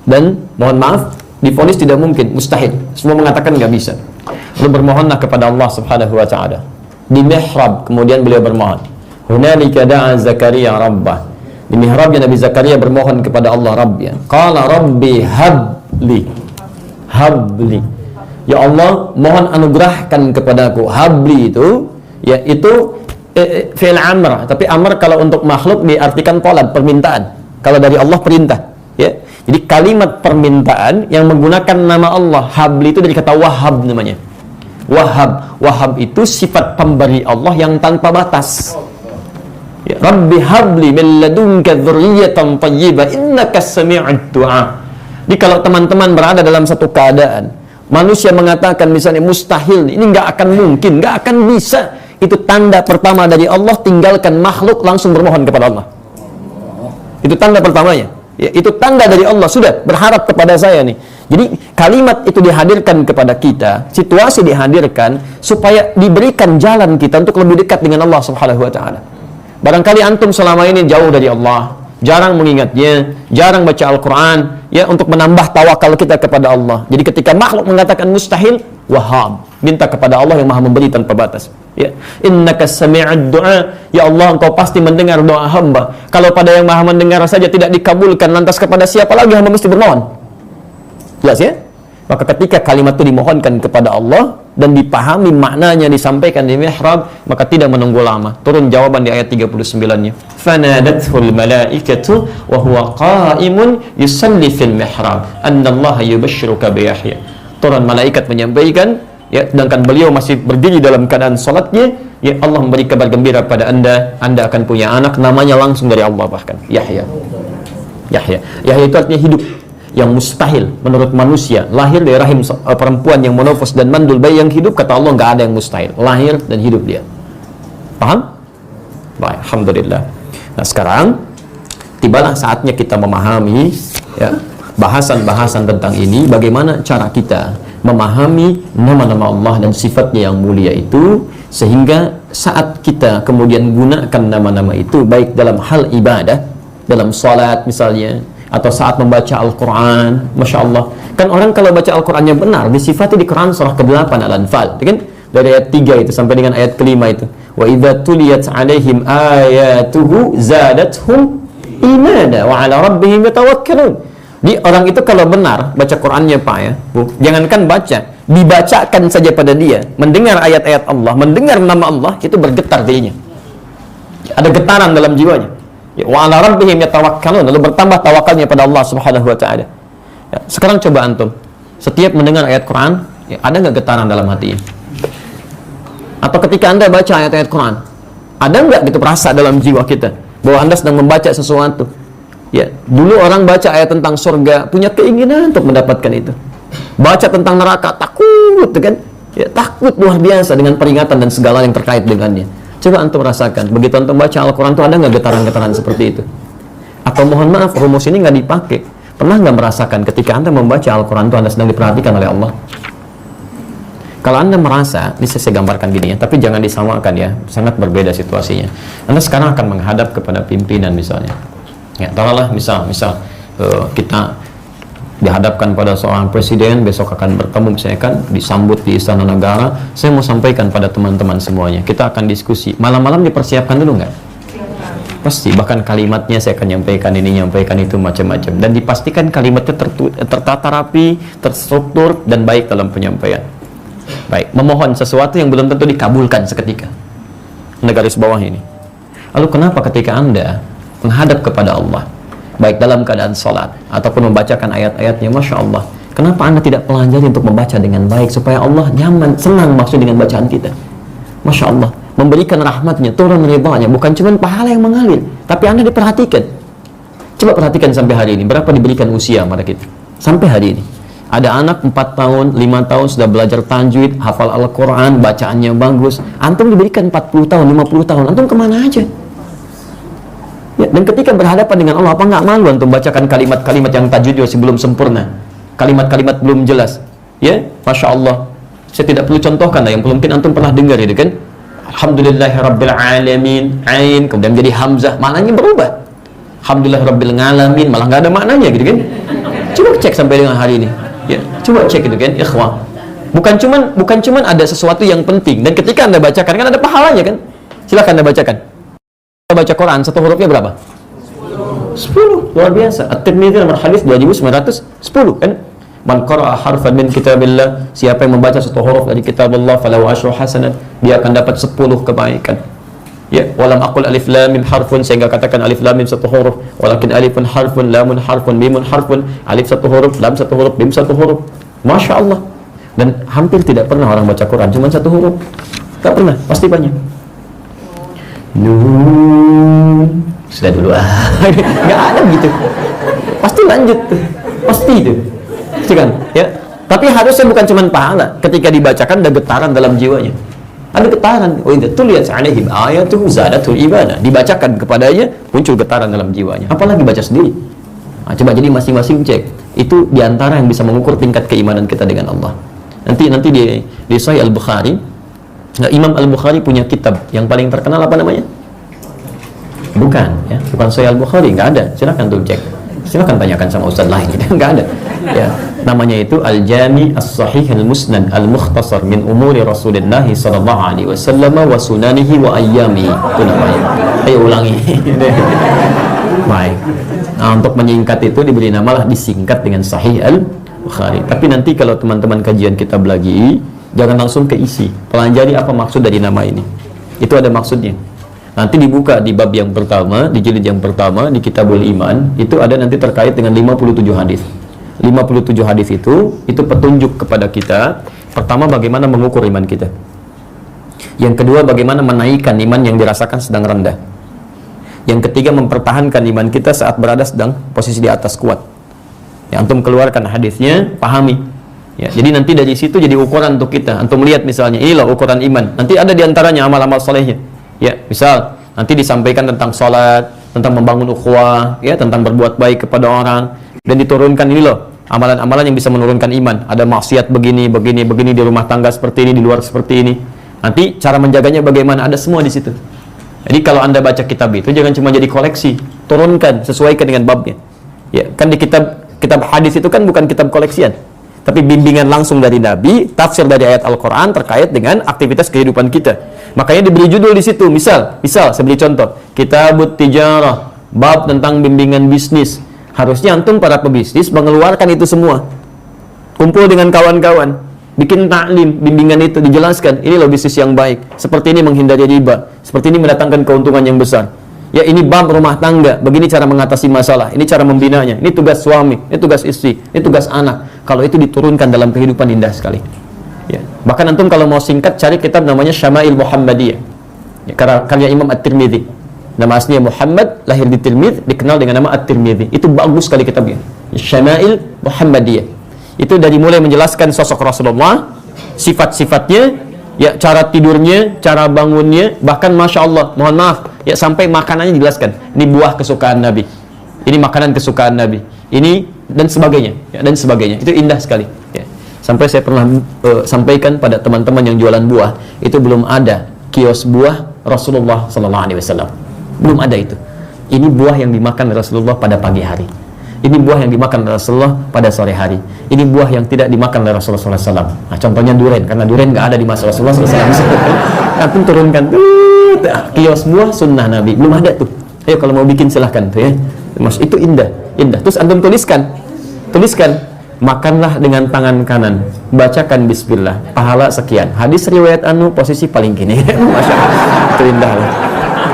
dan mohon maaf divonis tidak mungkin, mustahil. Semua mengatakan nggak bisa. Lalu bermohonlah kepada Allah Subhanahu wa taala. Di mihrab kemudian beliau bermohon. Hunalika da'a Zakaria rabbah. Di mihrabnya Nabi Zakaria bermohon kepada Allah Rabbnya. Qala rabbi habli. Habli. Ya Allah, mohon anugerahkan kepadaku. Habli itu yaitu fi'il amr, tapi amr kalau untuk makhluk diartikan talab, permintaan. Kalau dari Allah perintah, ya. Jadi kalimat permintaan yang menggunakan nama Allah. Habli itu dari kata wahab namanya. Wahab. Wahab itu sifat pemberi Allah yang tanpa batas. Ya, Rabbi habli min ladunka dzurriyyatan thayyibah innaka sami'ud du'a. Jadi kalau teman-teman berada dalam satu keadaan, manusia mengatakan misalnya mustahil, ini nggak akan mungkin, nggak akan bisa, itu tanda pertama dari Allah, tinggalkan makhluk langsung bermohon kepada Allah. Itu tanda pertamanya. Ya, itu tanda dari Allah, sudah berharap kepada saya nih. Jadi kalimat itu dihadirkan kepada kita, situasi dihadirkan supaya diberikan jalan kita untuk lebih dekat dengan Allah Subhanahu wa taala. Barangkali antum selama ini jauh dari Allah, jarang mengingatnya, jarang baca Al-Quran, ya, untuk menambah tawakal kita kepada Allah. Jadi ketika makhluk mengatakan mustahil, wahab, minta kepada Allah yang maha memberi tanpa batas. Ya, innaka sami'ud du'a, ya Allah, engkau pasti mendengar doa hamba. Kalau pada yang maha mendengar saja tidak dikabulkan, lantas kepada siapa lagi hamba mesti bermohon? Jelas ya? Maka ketika kalimat itu dimohonkan kepada Allah dan dipahami maknanya, disampaikan di mihrab, maka tidak menunggu lama. Turun jawaban di ayat 39-nya. Fanadathul malaikatu wa huwa qa'imun yusalli fil mihrab annallaha yubashshiruka bi Yahya. Turun malaikat menyampaikan ya, sedangkan beliau masih berdiri dalam keadaan salatnya, ya Allah memberi kabar gembira pada Anda akan punya anak, namanya langsung dari Allah, bahkan Yahya. Yahya itu artinya hidup, yang mustahil menurut manusia, lahir dari rahim perempuan yang monofos dan mandul, bayi yang hidup, kata Allah nggak ada yang mustahil, lahir dan hidup dia. Paham? Baik, alhamdulillah. Nah sekarang tibalah saatnya kita memahami, ya, bahasan-bahasan tentang ini, bagaimana cara kita memahami nama-nama Allah dan sifatnya yang mulia itu, sehingga saat kita kemudian gunakan nama-nama itu baik dalam hal ibadah, dalam salat misalnya, atau saat membaca Al-Quran. Masya Allah, kan orang kalau baca Al-Qurannya benar, disifati di Quran surah ke-8 Al-Anfal, kan? Dari ayat 3 itu sampai dengan ayat ke-5 itu, wa idza tuliyat alaihim ayatuhu zadathum imana wa ala rabbihim yatawakkalun. Di orang itu kalau benar baca Qurannya Pak, ya Bu, jangankan baca, dibacakan saja pada dia, mendengar ayat-ayat Allah, mendengar nama Allah, itu bergetar dirinya, ada getaran dalam jiwanya, ya, wa ala rabbihim yatawakkalun, lalu bertambah tawakalnya pada Allah Subhanahu wa taala. Ya, sekarang coba antum setiap mendengar ayat Quran, ya, ada nggak getaran dalam hatinya? Atau ketika Anda baca ayat-ayat Quran, ada nggak gitu rasa dalam jiwa kita bahwa Anda sedang membaca sesuatu? Ya, dulu orang baca ayat tentang surga, punya keinginan untuk mendapatkan itu. Baca tentang neraka, takut, kan? Ya, takut luar biasa dengan peringatan dan segala yang terkait dengannya. Coba antum rasakan, begitu antum baca Al-Quran itu ada nggak getaran-getaran seperti itu? Atau mohon maaf, rumus ini nggak dipakai. Pernah nggak merasakan ketika Anda membaca Al-Quran itu Anda sedang diperhatikan oleh Allah? Kalau Anda merasa, ini saya gambarkan gini ya, tapi jangan disamakan ya, sangat berbeda situasinya. Anda sekarang akan menghadap kepada pimpinan misalnya. Ya, taruhlah misal kita dihadapkan pada seorang presiden, besok akan bertemu misalnya, kan disambut di Istana Negara. Saya mau sampaikan pada teman-teman semuanya, kita akan diskusi. Malam-malam dipersiapkan dulu nggak? Pasti, bahkan kalimatnya saya akan nyampaikan ini, nyampaikan itu, macam-macam. Dan dipastikan kalimatnya tertata rapi, terstruktur, dan baik dalam penyampaian. Baik, memohon sesuatu yang belum tentu dikabulkan seketika. Anda garis bawah ini. Lalu kenapa ketika Anda menghadap kepada Allah, baik dalam keadaan salat ataupun membacakan ayat-ayatnya, Masya Allah, kenapa Anda tidak pelajari untuk membaca dengan baik supaya Allah nyaman, senang maksud dengan bacaan kita? Masya Allah, memberikan rahmatnya, turun ridhanya, bukan cuma pahala yang mengalir, tapi Anda diperhatikan. Coba perhatikan sampai hari ini, berapa diberikan usia pada kita? Sampai hari ini ada anak 4 tahun, 5 tahun sudah belajar tajwid, hafal Al-Quran, bacaannya bagus. Antum diberikan 40 tahun, 50 tahun, antum kemana aja? Ya, dan ketika berhadapan dengan Allah, apa nggak malu antum bacakan kalimat-kalimat yang tajwid masih belum sempurna, kalimat-kalimat belum jelas? Ya, Masya Allah. Saya tidak perlu contohkan lah, yang mungkin antum pernah dengar itu kan. Alhamdulillahirrabbilalamin, ain, kemudian jadi hamzah, maknanya berubah. Alhamdulillahirrabbilalamin, malah nggak ada maknanya gitu kan. Coba cek sampai dengan hari ini. Ya, coba cek itu kan, ikhwah. Bukan cuman ada sesuatu yang penting, dan ketika Anda bacakan kan ada pahalanya kan. Silakan Anda bacakan. Anda baca Quran, satu hurufnya berapa? 10. Luar biasa. At-Tirmidzi nomor hadis 2910 kan. Man qara'a harfan min kitabillah, siapa yang membaca satu huruf dari kitab Allah, falahu asyru hasanat, dia akan dapat 10 kebaikan. Ya, walam aqul alif lam mim harfun, sehingga katakan alif lam mim satu huruf, walakin alifun harfun, lamun harfun, mimun harfun, alif satu huruf, lam satu huruf, mim satu huruf. Masya Allah. Dan hampir tidak pernah orang baca Quran cuma satu huruf, tak pernah, pasti banyak. Nun, sudah dulu nggak ada gitu, pasti lanjut tuh, pasti itu, kan ya. Tapi harusnya bukan cuma pahala, ketika dibacakan ada getaran dalam jiwanya. Ada getaran. Oh, itu lihat alaihim ayatuhu zadatul ibadah. Dibacakan kepadanya, muncul getaran dalam jiwanya. Apalagi baca sendiri. Nah, coba jadi masing-masing cek. Itu diantara yang bisa mengukur tingkat keimanan kita dengan Allah. Nanti di Sahih Al-Bukhari, Imam Al-Bukhari punya kitab yang paling terkenal apa namanya? Bukan, ya, bukan Sahih Al-Bukhari, nggak ada. Silakan tuh cek. Silakan tanyakan sama ustaz lain, gitu. Nggak ada. Ya, namanya itu Al-Jami As-Sahih Al-Musnad Al-Mukhtasar min umuri Rasulullah sallallahu alaihi wasallam wa sunanihi wa ayyami. Itu namanya. Ayo ulangi. Baik. Nah, untuk menyingkat itu diberi namalah, disingkat dengan Sahih Al-Bukhari. Tapi nanti kalau teman-teman kajian kitab lagi, jangan langsung keisi. Pelajari apa maksud dari nama ini. Itu ada maksudnya. Nanti dibuka di bab yang pertama, di jilid yang pertama, di Kitabul Iman, itu ada nanti terkait dengan 57 hadis. 57 hadis itu petunjuk kepada kita Pertama, bagaimana mengukur iman kita. Yang kedua, bagaimana menaikkan iman yang dirasakan sedang rendah. Yang ketiga, mempertahankan iman kita saat berada sedang posisi di atas kuat. Ya, antum keluarkan hadisnya, pahami. Ya, jadi nanti dari situ jadi ukuran untuk kita. Antum lihat misalnya, inilah ukuran iman. Nanti ada diantaranya amal-amal solehnya. Ya, misal nanti disampaikan tentang sholat, tentang membangun ukhuwah, ya, tentang berbuat baik kepada orang, dan diturunkan ini loh amalan-amalan yang bisa menurunkan iman. Ada maksiat begini di rumah tangga seperti ini, di luar seperti ini. Nanti cara menjaganya bagaimana, ada semua di situ. Jadi kalau Anda baca kitab itu jangan cuma jadi koleksi, turunkan, sesuaikan dengan babnya. Ya, kan di kitab hadis itu kan bukan kitab koleksian, tapi bimbingan langsung dari Nabi, tafsir dari ayat Al-Quran terkait dengan aktivitas kehidupan kita. Makanya diberi judul di situ. Misal saya beri contoh, Kitabut Tijarah, bab tentang bimbingan bisnis. Harusnya antum para pebisnis mengeluarkan itu semua. Kumpul dengan kawan-kawan, bikin taklim, bimbingan itu dijelaskan. Ini loh bisnis yang baik. Seperti ini menghindari riba. Seperti ini mendatangkan keuntungan yang besar. Ya, ini bab rumah tangga, begini cara mengatasi masalah, ini cara membinanya, ini tugas suami, ini tugas istri, ini tugas anak. Kalau itu diturunkan dalam kehidupan, indah sekali. Ya. Bahkan antum kalau mau singkat, cari kitab namanya Syama'il Muhammadiyah. Ya, karya Imam At-Tirmidzi. Nama aslinya Muhammad, lahir di Tirmidzi, dikenal dengan nama At-Tirmidzi. Itu bagus sekali kitabnya. Syama'il Muhammadiyah. Itu dari mulai menjelaskan sosok Rasulullah, sifat-sifatnya, ya, cara tidurnya, cara bangunnya, bahkan Masya Allah, mohon maaf, ya, sampai makanannya dijelaskan. Ini buah kesukaan Nabi, ini makanan kesukaan Nabi, ini dan sebagainya, ya, dan sebagainya. Itu indah sekali. Ya. Sampai saya pernah sampaikan pada teman-teman yang jualan buah, itu belum ada kios buah Rasulullah SAW. Belum ada itu. Ini buah yang dimakan Rasulullah pada pagi hari. Ini buah yang dimakan Rasulullah pada sore hari. Ini buah yang tidak dimakan oleh Rasulullah SAW. Nah, contohnya durian, karena durian nggak ada di masa Rasulullah SAW. Nanti turunkan tuh kios buah sunnah Nabi, belum ada tuh. Ayo kalau mau bikin silahkan tuh ya. Mas, itu indah. Terus antum tuliskan, makanlah dengan tangan kanan, bacakan Bismillah, pahala sekian. Hadis riwayat posisi paling kini. Masya Allah, itu indah lah.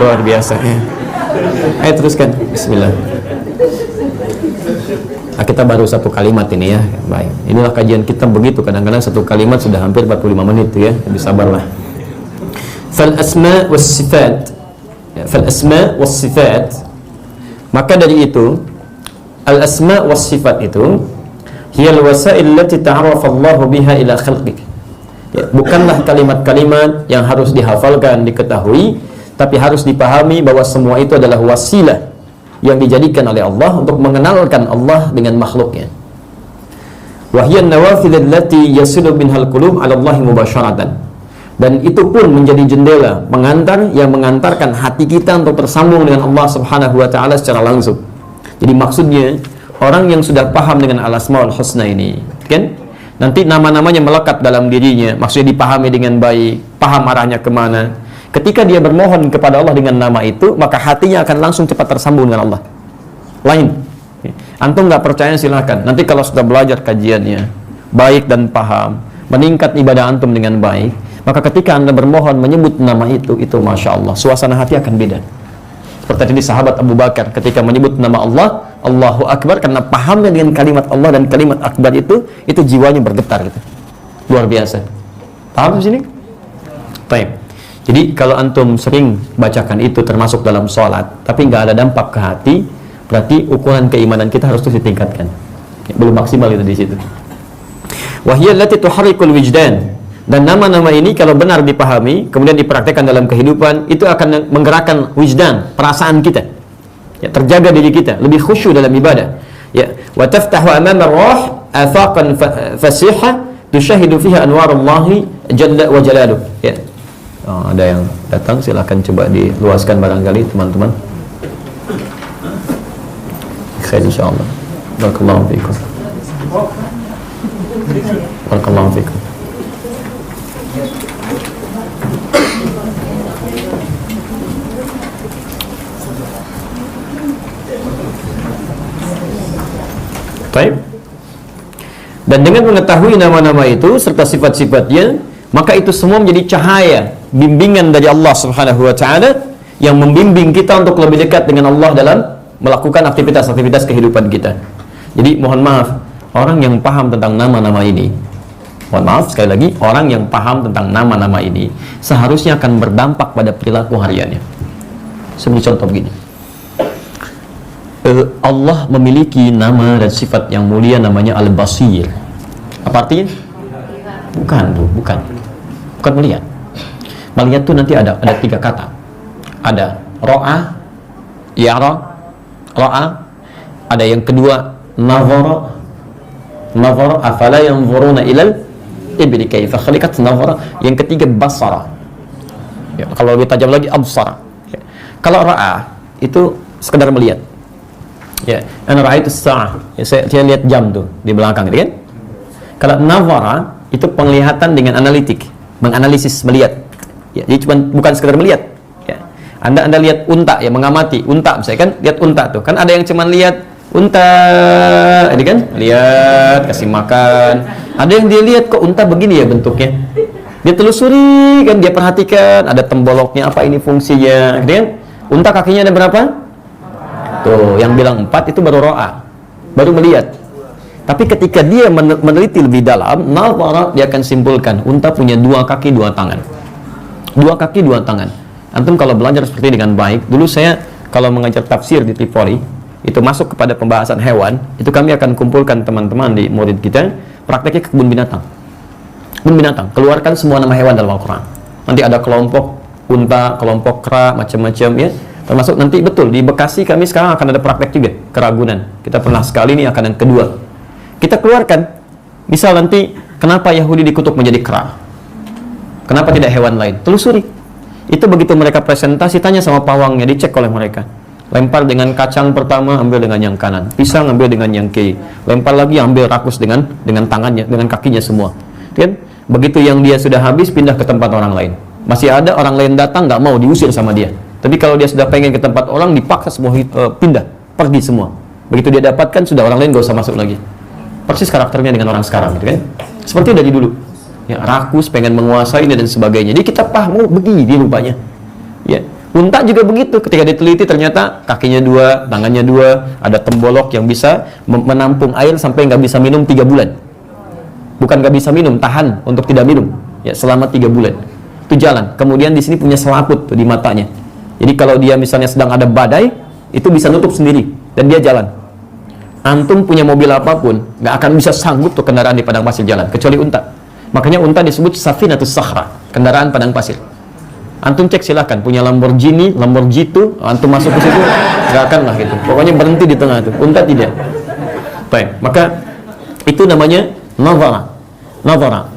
Luar biasa ya. Ayo teruskan, Bismillah. Nah, kita baru satu kalimat ini ya. Baik, inilah kajian kita begitu. Kadang-kadang satu kalimat sudah hampir 45 menit ya. Lebih sabarlah. Fal asma was sifat. Ya, fal asma was sifat. Maka dari itu, al asma was sifat itu hiya al wasail allati ta'arafa Allah biha ila khalqih. Ya, bukanlah kalimat-kalimat yang harus dihafalkan, diketahui, tapi harus dipahami bahwa semua itu adalah wasilah yang dijadikan oleh Allah untuk mengenalkan Allah dengan makhluknya. Wahyan nawafil allati yasilu binhal qulub 'ala Allah mubasharatan. Dan itu pun menjadi jendela mengantar yang mengantarkan hati kita untuk tersambung dengan Allah Subhanahu wa taala secara langsung. Jadi maksudnya orang yang sudah paham dengan al-asmaul husna ini, kan? Nanti nama-namanya melekat dalam dirinya, maksudnya dipahami dengan baik, paham arahnya kemana. Ketika dia bermohon kepada Allah dengan nama itu, maka hatinya akan langsung cepat tersambung dengan Allah. Lain. Antum nggak percaya silakan. Nanti kalau sudah belajar kajiannya, baik dan paham, meningkat ibadah antum dengan baik, maka ketika anda bermohon menyebut nama itu Masya Allah, suasana hati akan beda. Seperti tadi sahabat Abu Bakar ketika menyebut nama Allah, Allahu Akbar, karena pahamnya dengan kalimat Allah dan kalimat Akbar itu jiwanya bergetar gitu. Luar biasa. Paham di sini? Baik. Jadi kalau antum sering bacakan itu termasuk dalam sholat, tapi nggak ada dampak ke hati, berarti ukuran keimanan kita harus terus ditingkatkan. Ya, belum maksimal itu di situ. Wahiyal lati tuharrikul wijdan. Dan nama-nama ini kalau benar dipahami, kemudian dipraktekkan dalam kehidupan, itu akan menggerakkan wijdan, perasaan kita. Ya, terjaga diri kita, lebih khusyuk dalam ibadah. Ya, wa taftahu amama ar-ruh afaqan fasiha tushahidu fiha anwarullahi jalla wa jalaluh. Ya. Oh, ada yang datang, silakan coba diluaskan barangkali teman-teman. Khair insyaallah. Barakallahu fiikum. Barakallahu fiikum. Baik. Dan dengan mengetahui nama-nama itu serta sifat-sifatnya, maka itu semua menjadi cahaya bimbingan dari Allah Subhanahu wa taala yang membimbing kita untuk lebih dekat dengan Allah dalam melakukan aktivitas-aktivitas kehidupan kita. Jadi mohon maaf, orang yang paham tentang nama-nama ini, Mohon maaf sekali lagi, orang yang paham tentang nama-nama ini seharusnya akan berdampak pada perilaku hariannya. Seperti contoh begini, Allah memiliki nama dan sifat yang mulia namanya Al-Basir. Apa artinya? Bukan melihat. Melihat itu nanti ada 3 kata. Ada ro'a, yara, ro'a. Ada yang kedua nazara, afala yanzuruna ilal ibli kaifa khuliqat, nazara. Yang ketiga basara. Ya, kalau lebih tajam lagi absara. Ya. Kalau ro'a itu sekedar melihat. Ya, ana ra'aitu as-sa'ah. Ya, saya lihat jam tuh di belakang gitu kan. Kalau nazara itu penglihatan dengan analitik, menganalisis, melihat. Ya, jadi bukan sekedar melihat. Ya. Anda lihat unta, ya, mengamati unta misalnya kan, lihat unta tuh. Kan ada yang cuma lihat unta, ini kan, lihat kasih makan. Ada yang dia lihat kok unta begini ya bentuknya. Dia telusuri kan, dia perhatikan ada temboloknya, apa ini fungsinya, gitu kan. Unta kakinya ada berapa? Tuh, yang bilang 4 itu baru ro'a, baru melihat. Tapi ketika dia meneliti lebih dalam, nazara, dia akan simpulkan unta punya 2 kaki 2 tangan. 2 kaki 2 tangan. Antum kalau belajar seperti dengan baik, dulu saya kalau mengajar tafsir di Tripoli, itu masuk kepada pembahasan hewan, itu kami akan kumpulkan teman-teman di murid kita, prakteknya ke kebun binatang. Kebun binatang, keluarkan semua nama hewan dalam Al-Quran. Nanti ada kelompok unta, kelompok kera, macam-macam ya. Termasuk nanti betul di Bekasi kami sekarang akan ada praktek juga ke Ragunan. Kita pernah sekali, ini akan yang kedua. Kita keluarkan, misal nanti kenapa Yahudi dikutuk menjadi kera? Kenapa tidak hewan lain? Telusuri. Itu begitu mereka presentasi, tanya sama pawangnya, dicek oleh mereka. Lempar dengan kacang pertama, ambil dengan yang kanan. Pisang ambil dengan yang kiri. Lempar lagi, ambil rakus dengan tangannya, dengan kakinya semua. Kan? Begitu yang dia sudah habis, pindah ke tempat orang lain. Masih ada orang lain datang, nggak mau, diusir sama dia. Tapi kalau dia sudah pengen ke tempat orang, dipaksa semua pindah, pergi semua. Begitu dia dapatkan, sudah orang lain nggak usah masuk lagi. Persis karakternya dengan orang sekarang, gitu kan? Seperti dari dulu. Ya, rakus, pengen menguasai dan sebagainya. Jadi kita paham, begini rupanya. Ya, unta juga begitu. Ketika diteliti ternyata kakinya 2, tangannya 2, ada tembolok yang bisa menampung air sampai nggak bisa minum 3 bulan. Bukan nggak bisa minum, tahan untuk tidak minum. Ya, selama 3 bulan. Itu jalan. Kemudian di sini punya selaput tuh di matanya. Jadi kalau dia misalnya sedang ada badai, itu bisa nutup sendiri dan dia jalan. Antum punya mobil apapun, nggak akan bisa sanggup tuh kendaraan di padang pasir jalan, kecuali unta. Makanya unta disebut safinatus sakhra, kendaraan padang pasir. Antum cek silahkan, punya Lamborghini tuh, antum masuk ke situ, nggak akan lah gitu. Pokoknya berhenti di tengah tuh, unta tidak. Baik, maka itu namanya nazara.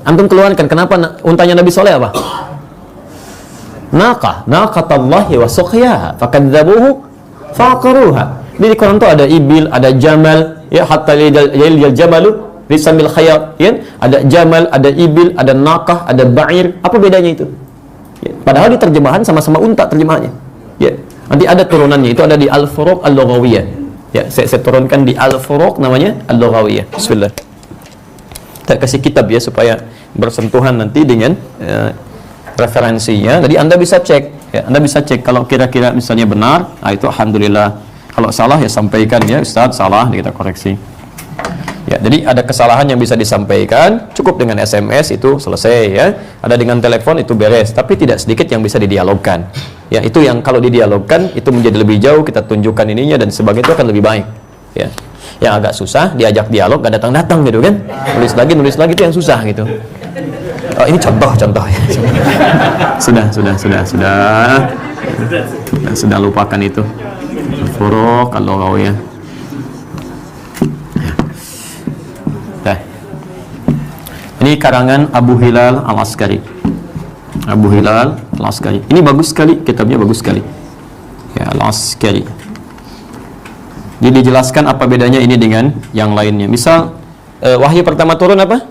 Antum keluarkan, kenapa untanya Nabi Soleh apa? Naqatallahi wa suqyaha fakadzabuhu faqaruha. Di Quran itu ada ibil, ada jamal, ya, hatta yal jamalu risamil khayat, ya. Ada jamal, ada ibil, ada naqah, ada ba'ir. Apa bedanya itu? Ya. Padahal di terjemahan sama-sama unta terjemahannya. Ya. Nanti ada turunannya, itu ada di Al-Furuq Al-Lughawiyah. Ya, saya turunkan di Al-Furuq namanya Al-Lughawiyah. Bismillah. Kita kasih kitab ya supaya bersentuhan nanti dengan referensinya. Jadi Anda bisa cek, ya, Anda bisa cek kalau kira-kira misalnya benar, nah itu alhamdulillah. Kalau salah ya sampaikan ya, Ustaz salah, kita koreksi. Ya, jadi ada kesalahan yang bisa disampaikan, cukup dengan SMS itu selesai ya. Ada dengan telepon itu beres, tapi tidak sedikit yang bisa didialogkan. Ya, itu yang kalau didialogkan itu menjadi lebih jauh, kita tunjukkan ininya dan sebagainya, itu akan lebih baik. Ya. Yang agak susah diajak dialog gak datang-datang gitu kan. Nulis lagi itu yang susah gitu. Oh, ini contoh ya. Sudah lupakan itu. Al-Furuq Al-Lughawiyah. Nah. Ini karangan Abu Hilal Al-Askari. Ini bagus sekali, kitabnya bagus sekali. Ya, Al-Askari. Jadi dijelaskan apa bedanya ini dengan yang lainnya. Misal wahyu pertama turun apa?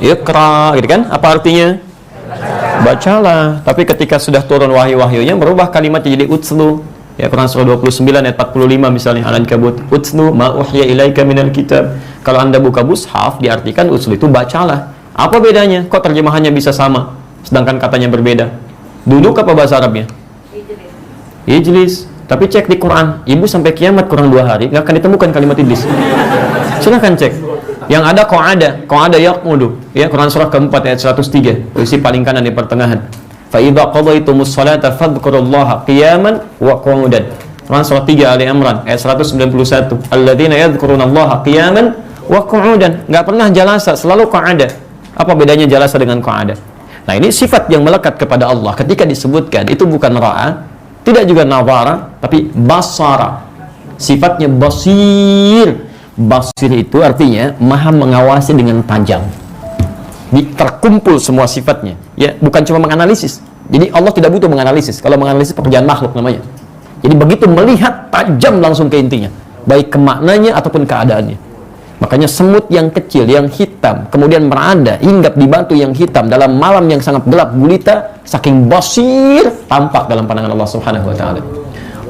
Iqra, gitu kan? Apa artinya? Bacalah. Tapi ketika sudah turun wahyu-wahyunya, merubah kalimat jadi utslu. Ya, Quran surah 29 ayat 45 misalnya, Al-Ankabut, utslu ma uhya ilaika minal kitab. Kalau Anda buka mushaf, diartikan utslu itu bacalah. Apa bedanya? Kok terjemahannya bisa sama sedangkan katanya berbeda? Duduk apa bahasa Arabnya? Ijlis. Tapi cek di Quran, ibu sampai kiamat kurang 2 hari nggak akan ditemukan kalimat iblis. Silahkan cek. Yang ada qa'ada yaq'udu, ya, Quran surah keempat ayat 103, posisi paling kanan di pertengahan. Fa idza qadaytumus salata fadhkurullaha qiyaman wa qu'udan. Quran surah 3 Ali Imran ayat 191. Alladzina yadhkurunallaha qiyaman wa qu'udan. Enggak pernah jalasa, selalu qa'ada. Apa bedanya jalasa dengan qa'ada? Nah, ini sifat yang melekat kepada Allah. Ketika disebutkan, itu bukan ra'a, tidak juga nawara, tapi basara. Sifatnya basir. Basir itu artinya maha mengawasi dengan tajam. Terkumpul semua sifatnya, ya, bukan cuma menganalisis. Jadi Allah tidak butuh menganalisis. Kalau menganalisis pekerjaan makhluk namanya. Jadi begitu melihat, tajam langsung ke intinya, baik ke maknanya ataupun keadaannya. Makanya semut yang kecil, yang hitam, kemudian berada hinggap di batu yang hitam dalam malam yang sangat gelap gulita, saking basir tampak dalam pandangan Allah Subhanahu wa taala.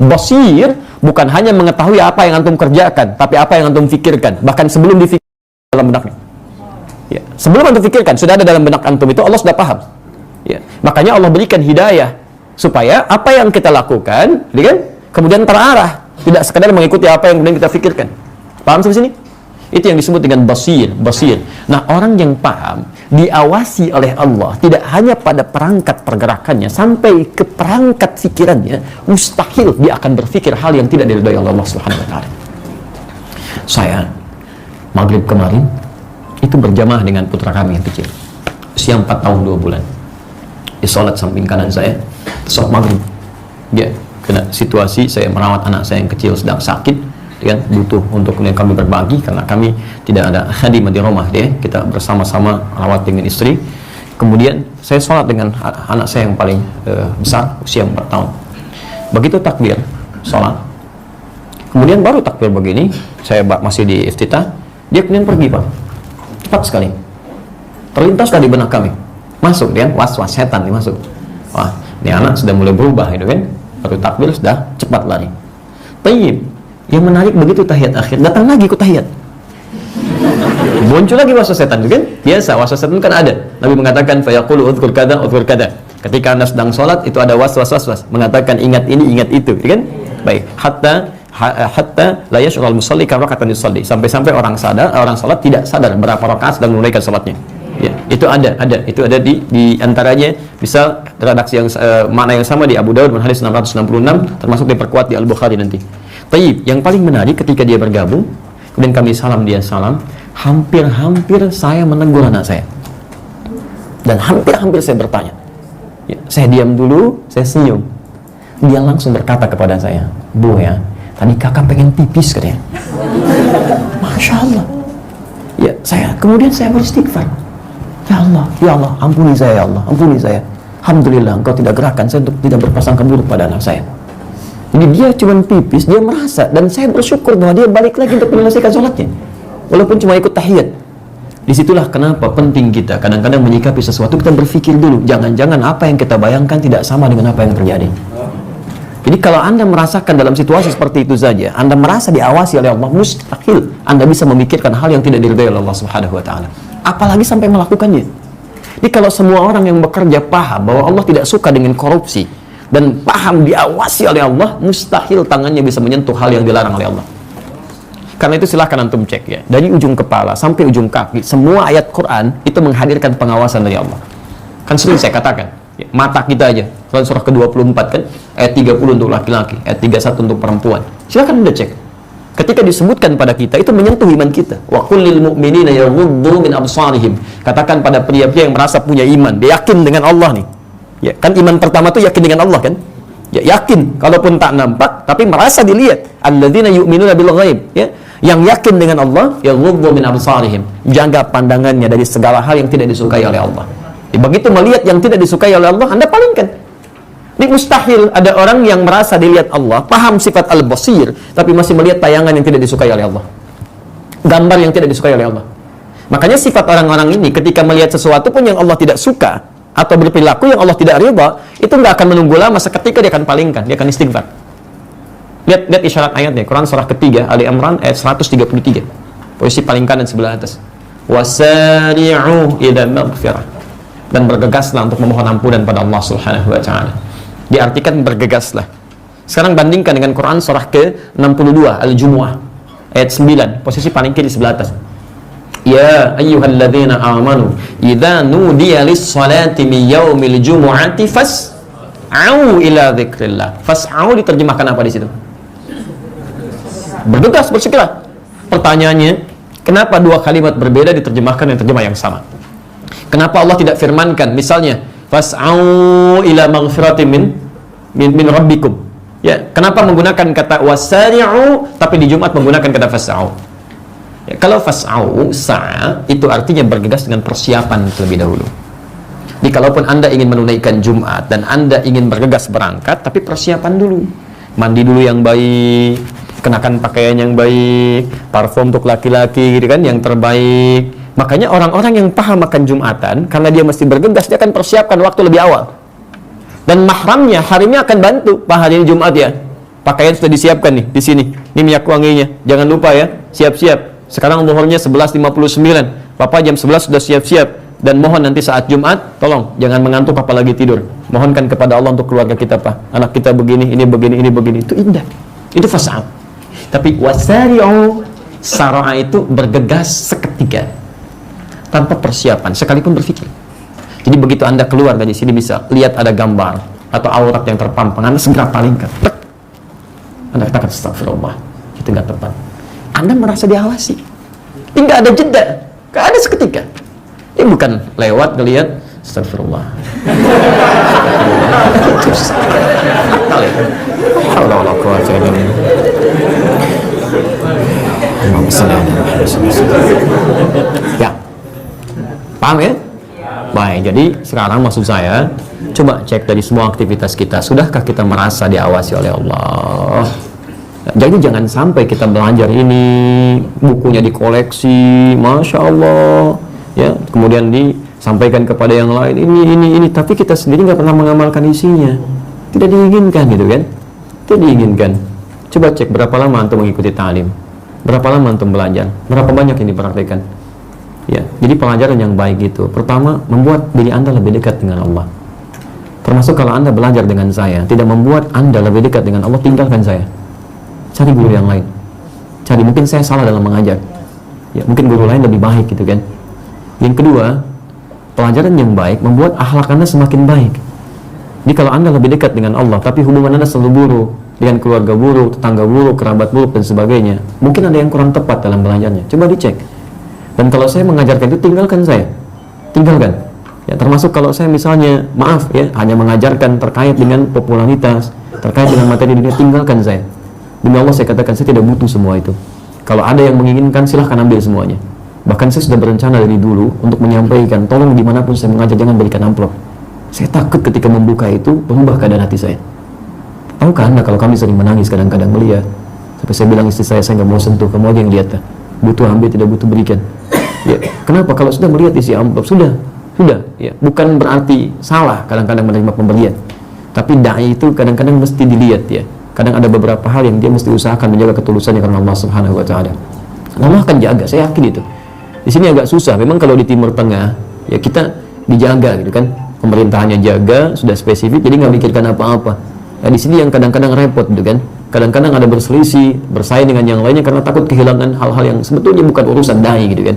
Basir bukan hanya mengetahui apa yang antum kerjakan, tapi apa yang antum fikirkan, bahkan sebelum difikirkan dalam benaknya. Ya, sebelum antum fikirkan, sudah ada dalam benak antum, itu Allah sudah paham. Ya, makanya Allah berikan hidayah supaya apa yang kita lakukan, kan, kemudian terarah, tidak sekadar mengikuti apa yang kemudian kita fikirkan. Paham sampai sini? Itu yang disebut dengan basir. Nah, orang yang paham, diawasi oleh Allah, tidak hanya pada perangkat pergerakannya, sampai ke perangkat pikirannya, mustahil dia akan berpikir hal yang tidak diridhai Allah Subhanahu wa taala. Saya maghrib kemarin itu berjamaah dengan putra kami yang kecil, usia 4 tahun 2 bulan. Di sholat samping kanan saya, sholat maghrib. Ya, kena situasi saya merawat anak saya yang kecil sedang sakit, kan, butuh untuk kemudian kami berbagi karena kami tidak ada khadimah di rumah, ya, kita bersama-sama rawat dengan istri. Kemudian saya sholat dengan anak saya yang paling besar, usia 4 tahun. Begitu takbir sholat, kemudian baru takbir begini, saya masih di iftitah, dia kemudian pergi, Pak, cepat sekali, terlintas dari benak kami, masuk, dia was-was setan, dia masuk. Wah, ini anak sudah mulai berubah, itu kan, baru takbir sudah cepat lari. Tayyib. Yang menarik begitu tahiyat akhir, datang lagi ikut tahiyat. Muncul lagi waswas setan, kan? Biasa, waswas setan kan ada. Nabi mengatakan, fayaqulu udhkur kada, udhkur kada. Ketika Anda sedang sholat, itu ada waswas mengatakan ingat ini, ingat itu, kan? Baik, hatta la yash'urul musalli kam rakatan yusalli. Sampai-sampai orang sholat tidak sadar berapa rakaat sedang menunaikan sholatnya. Ya, itu ada di antaranya bisa redaksi yang makna yang sama di Abu Daud hadis 666, termasuk diperkuat di Al-Bukhari nanti. Tayyib, yang paling menarik ketika dia bergabung, kemudian kami salam, dia salam, hampir saya menegur anak saya. Dan hampir saya bertanya. Ya, saya diam dulu, saya senyum. Dia langsung berkata kepada saya, "Bu, ya, tadi kakak pengen pipis," katanya. Masya Allah. Ya, kemudian saya beristighfar. Ya Allah, ampuni saya, ya Allah, ampuni saya. Alhamdulillah, engkau tidak gerakkan saya untuk tidak berprasangka buruk pada anak saya. Jadi dia cuma pipis, dia merasa, dan saya bersyukur bahwa dia balik lagi untuk menyelesaikan sholatnya, walaupun cuma ikut tahiyat. Disitulah kenapa penting kita kadang-kadang menyikapi sesuatu, kita berpikir dulu, jangan-jangan apa yang kita bayangkan tidak sama dengan apa yang terjadi. Jadi kalau Anda merasakan dalam situasi seperti itu saja, Anda merasa diawasi oleh Allah, mustahil Anda bisa memikirkan hal yang tidak diridhai oleh Allah Subhanahu wa taala, apalagi sampai melakukannya. Jadi kalau semua orang yang bekerja paham bahwa Allah tidak suka dengan korupsi, dan paham diawasi oleh Allah, mustahil tangannya bisa menyentuh hal yang dilarang oleh Allah. Karena itu silahkan antum cek, ya, dari ujung kepala sampai ujung kaki, semua ayat Quran itu menghadirkan pengawasan dari Allah. Kan sering saya katakan, ya, mata kita aja, Quran surah ke-24 kan, ayat 30 untuk laki-laki, ayat 31 untuk perempuan. Silahkan anda cek. Ketika disebutkan pada kita, itu menyentuh iman kita. Wa qul lil mu'minina yaghuddu min absarihim. Katakan pada pria-pria yang merasa punya iman, dia yakin dengan Allah nih. Ya, kan iman pertama itu yakin dengan Allah, kan? Ya, yakin kalaupun tak nampak tapi merasa dilihat. Alladzina yu'minuna bil ghaib, ya. Yang yakin dengan Allah, yaghuddu min absarihim. Jaga pandangannya dari segala hal yang tidak disukai oleh Allah. Begitu melihat yang tidak disukai oleh Allah, Anda palingkan. Ini mustahil ada orang yang merasa dilihat Allah, paham sifat al-basir, tapi masih melihat tayangan yang tidak disukai oleh Allah, gambar yang tidak disukai oleh Allah. Makanya sifat orang-orang ini ketika melihat sesuatu pun yang Allah tidak suka, atau berperilaku yang Allah tidak ridha, itu nggak akan menunggu lama, seketika dia akan palingkan, dia akan istighfar. Lihat isyarat ayatnya, Quran surah ketiga Ali Imran ayat 133, posisi paling kanan sebelah atas. Wasari'u ila maghfirah, dan bergegaslah untuk memohon ampunan pada Allah Subhanahu wa taala. Diartikan bergegaslah. Sekarang bandingkan dengan Quran surah ke-62 Al-Jumu'ah ayat 9, posisi paling kiri sebelah atas. Ya ayyuhalladzina amanu idza nudiya lis-salati min yaumil jumu'ati fas'au ila dzikrillah. Fas'au diterjemahkan apa di situ? Bergegas, bersegera. Pertanyaannya, kenapa dua kalimat berbeda diterjemahkan dengan terjemah yang sama? Kenapa Allah tidak firmankan misalnya fas'au ila maghfiratin min rabbikum? Ya, kenapa menggunakan kata wasari'u tapi di Jumat menggunakan kata fas'au? Ya, kalau fas'au sa'a itu artinya bergegas dengan persiapan terlebih dahulu. Jadi kalaupun Anda ingin menunaikan Jumat dan Anda ingin bergegas berangkat, tapi persiapan dulu. Mandi dulu yang baik, kenakan pakaian yang baik, parfum untuk laki-laki gitu kan yang terbaik. Makanya orang-orang yang paham akan Jumatan, karena dia mesti bergegas, dia akan persiapkan waktu lebih awal. Dan mahramnya hari ini akan bantu. Pak, hari ini Jumat ya, pakaian sudah disiapkan nih di sini. Ini minyak wanginya, jangan lupa ya, siap-siap. Sekarang zuhurnya 11.59, Bapak jam 11 sudah siap-siap. Dan mohon nanti saat Jumat, tolong jangan mengantuk apalagi tidur. Mohonkan kepada Allah untuk keluarga kita, Pak. Anak kita begini, ini begini, ini begini. Itu indah. Itu fas'al. Tapi wasari'u, sara'a itu bergegas seketika tanpa persiapan, sekalipun berpikir. Jadi begitu Anda keluar dari sini bisa lihat ada gambar atau aurat yang terpampang, Anda segera palingkan. Anda katakan astagfirullah, itu nggak tepat. Anda merasa diawasi. Ini nggak ada jeda, nggak ada seketika. Ini bukan lewat ngelihat astagfirullah. Ya, paham ya? Baik, jadi sekarang maksud saya, coba cek dari semua aktivitas kita, sudahkah kita merasa diawasi oleh Allah? Jadi jangan sampai kita belajar ini, bukunya dikoleksi, Masya Allah, ya, kemudian disampaikan kepada yang lain, ini, tapi kita sendiri nggak pernah mengamalkan isinya. Tidak diinginkan gitu kan? Tidak diinginkan. Coba cek berapa lama antum mengikuti ta'lim, berapa lama antum belajar, berapa banyak yang dipraktikkan. Ya, jadi pelajaran yang baik itu pertama membuat diri Anda lebih dekat dengan Allah. Termasuk kalau Anda belajar dengan saya tidak membuat Anda lebih dekat dengan Allah, tinggalkan saya. Cari guru yang lain. Cari, mungkin saya salah dalam mengajar. Ya, mungkin guru lain lebih baik gitu kan. Yang kedua, pelajaran yang baik membuat akhlak Anda semakin baik. Jadi kalau Anda lebih dekat dengan Allah tapi hubungan Anda selalu buruk dengan keluarga buruk, tetangga buruk, kerabat buruk dan sebagainya, mungkin ada yang kurang tepat dalam belajarnya. Coba dicek. Dan kalau saya mengajarkan itu, tinggalkan saya, tinggalkan. Ya, termasuk kalau saya misalnya, maaf ya, hanya mengajarkan terkait dengan popularitas, terkait dengan materi dunia, tinggalkan saya. Demi Allah saya katakan, saya tidak butuh semua itu. Kalau ada yang menginginkan, silahkan ambil semuanya. Bahkan saya sudah berencana dari dulu untuk menyampaikan, tolong dimanapun saya mengajar jangan berikan amplop. Saya takut ketika membuka itu berubah keadaan hati saya. Tahukah Anda kalau kami sering menangis kadang-kadang melihat, sampai saya bilang istri saya nggak mau sentuh, kamu aja yang lihat, butuh ambil, tidak butuh berikan. Ya, kenapa? Kalau sudah melihat isi amplop, sudah, ya. Bukan berarti salah kadang-kadang menerima pemberian, tapi dai itu kadang-kadang mesti dilihat ya. Kadang ada beberapa hal yang dia mesti usahakan menjaga ketulusannya karena Allah Subhanahu wa Ta'ala. Allah akan jaga, saya yakin itu. Di sini agak susah, memang kalau di Timur Tengah ya kita dijaga gitu kan, pemerintahannya jaga, sudah spesifik, jadi nggak mikirkan apa-apa. Nah, di sini yang kadang-kadang repot gitu kan. Kadang-kadang ada berselisih, bersaing dengan yang lainnya karena takut kehilangan hal-hal yang sebetulnya bukan urusan dai gitu kan.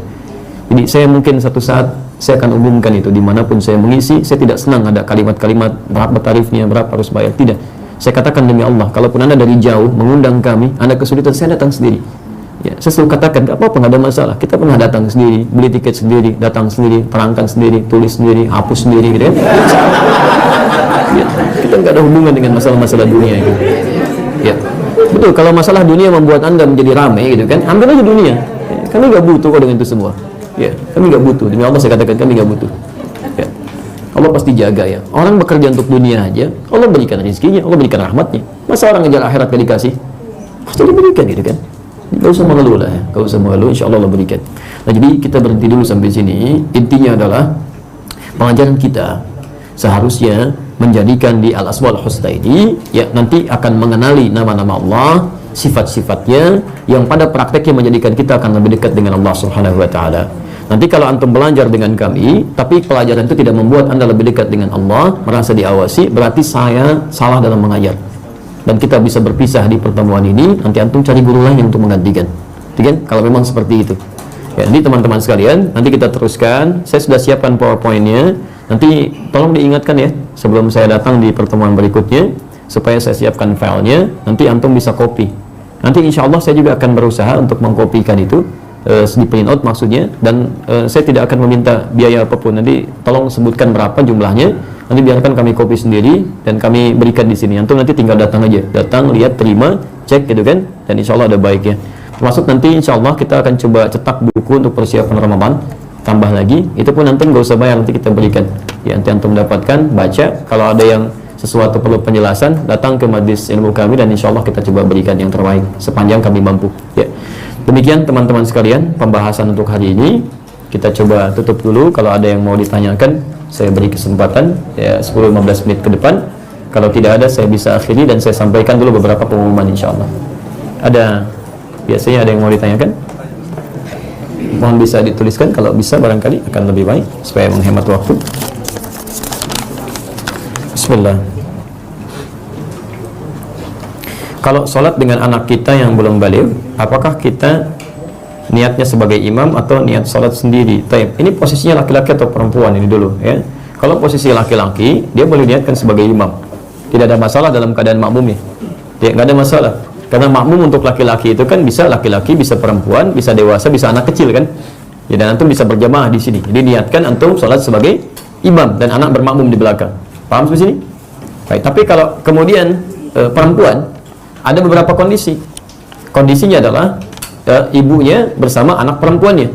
Jadi saya mungkin satu saat saya akan umumkan itu dimanapun saya mengisi. Saya tidak senang ada kalimat-kalimat berapa tarifnya, berapa harus bayar, tidak. Saya katakan demi Allah, kalaupun Anda dari jauh mengundang kami, Anda kesulitan, saya datang sendiri. Ya, saya selalu katakan, gak apa-apa, gak ada masalah. Kita pernah datang sendiri, beli tiket sendiri, datang sendiri, terangkan sendiri, tulis sendiri, hapus sendiri gitu kan. Ya, kita nggak ada hubungan dengan masalah-masalah dunia gitu. Ya, betul, kalau masalah dunia membuat Anda menjadi ramai gitu kan, ambil aja dunia. Ya, kami nggak butuh kok dengan itu semua. Ya, kami nggak butuh. Demi Allah saya katakan, kami nggak butuh. Ya, Allah pasti jaga ya. Orang bekerja untuk dunia aja, Allah berikan rezekinya, Allah berikan rahmatnya. Masa orang ngejar akhirat gak dikasih? Pasti diberikan gitu kan. Gak usah mengeluh lah ya, gak usah mengeluh, insya Allah Allah berikan. Nah, jadi kita berhenti dulu sampai sini. Intinya adalah pengajaran kita seharusnya menjadikan di Al-Asmaul Husna ini ya nanti akan mengenali nama-nama Allah, sifat-sifatnya yang pada prakteknya menjadikan kita akan lebih dekat dengan Allah Subhanahu wa Ta'ala. Nanti kalau antum belajar dengan kami tapi pelajaran itu tidak membuat Anda lebih dekat dengan Allah, merasa diawasi, berarti saya salah dalam mengajar. dan kita bisa berpisah di pertemuan ini, nanti antum cari guru lain untuk menggantikan. Kan? Kalau memang seperti itu. Ya, jadi teman-teman sekalian, nanti kita teruskan. Saya sudah siapkan PowerPoint-nya. Nanti tolong diingatkan ya, sebelum saya datang di pertemuan berikutnya, supaya saya siapkan filenya. Nanti antum bisa copy. Nanti insya Allah saya juga akan berusaha untuk mengkopikan itu, di print out maksudnya. Dan saya tidak akan meminta biaya apapun. Nanti tolong sebutkan berapa jumlahnya. Nanti biarkan kami copy sendiri dan kami berikan di sini. Antum nanti tinggal datang aja, datang, lihat, terima, cek gitu kan. Dan insya Allah ada baiknya. Termasuk nanti insya Allah kita akan coba cetak buku untuk persiapan Ramadan, tambah lagi, itu pun nanti nggak usah bayar, nanti kita berikan ya, nanti antum dapatkan, baca. Kalau ada yang sesuatu perlu penjelasan, datang ke majlis ilmu kami dan insya Allah kita coba berikan yang terbaik sepanjang kami mampu ya. Demikian teman-teman sekalian pembahasan untuk hari ini. Kita coba tutup dulu. Kalau ada yang mau ditanyakan, saya beri kesempatan ya 10-15 menit ke depan. Kalau tidak ada, saya bisa akhiri dan saya sampaikan dulu beberapa pengumuman insya Allah. Biasanya ada yang mau ditanyakan? Mohon bisa dituliskan, kalau bisa barangkali akan lebih baik supaya menghemat waktu. Bismillah. Kalau sholat dengan anak kita yang belum balik, apakah kita niatnya sebagai imam atau niat sholat sendiri? Ini posisinya laki-laki atau perempuan ini dulu ya. Kalau posisi laki-laki, dia boleh niatkan sebagai imam, tidak ada masalah dalam keadaan makmum ya. Dia nggak ada masalah. Karena makmum untuk laki-laki itu kan bisa laki-laki, bisa perempuan, bisa dewasa, bisa anak kecil kan. Ya, dan antum bisa berjamaah di sini. Jadi niatkan antum sholat sebagai imam dan anak bermakmum di belakang. Paham di sini? Baik. Tapi kalau kemudian perempuan, ada beberapa kondisi. Kondisinya adalah ibunya bersama anak perempuannya.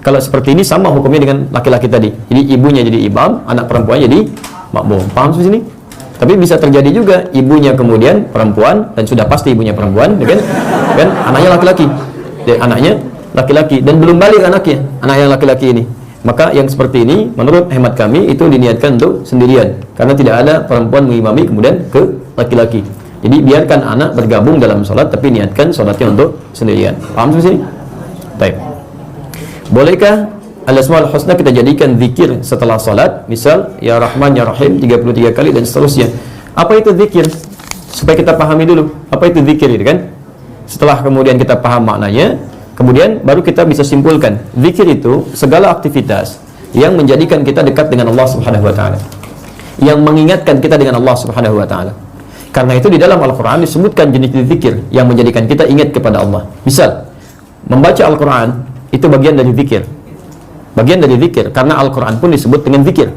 Kalau seperti ini sama hukumnya dengan laki-laki tadi. Jadi ibunya jadi imam, anak perempuannya jadi makmum. Paham di sini? Tapi bisa terjadi juga ibunya kemudian perempuan dan sudah pasti ibunya perempuan, ya kan? Anaknya laki-laki, anaknya laki-laki dan belum balik anaknya, anak yang laki-laki ini. Maka yang seperti ini, menurut hemat kami itu diniatkan untuk sendirian, karena tidak ada perempuan mengimami kemudian ke laki-laki. Jadi biarkan anak bergabung dalam sholat, tapi niatkan sholatnya untuk sendirian. Paham sih? Baik. Bolehkah Al-Asmaul Husna kita jadikan zikir setelah salat, misal ya Rahman ya Rahim 33 kali dan seterusnya? Apa itu zikir? Supaya kita pahami dulu apa itu zikir itu kan. Setelah kemudian kita paham maknanya, kemudian baru kita bisa simpulkan. Zikir itu segala aktivitas yang menjadikan kita dekat dengan Allah Subhanahu wa taala, yang mengingatkan kita dengan Allah Subhanahu wa taala. Karena itu di dalam Al-Qur'an disebutkan jenis zikir yang menjadikan kita ingat kepada Allah. Misal membaca Al-Qur'an itu bagian dari zikir. Bagian dari zikir, karena Al-Quran pun disebut dengan zikir.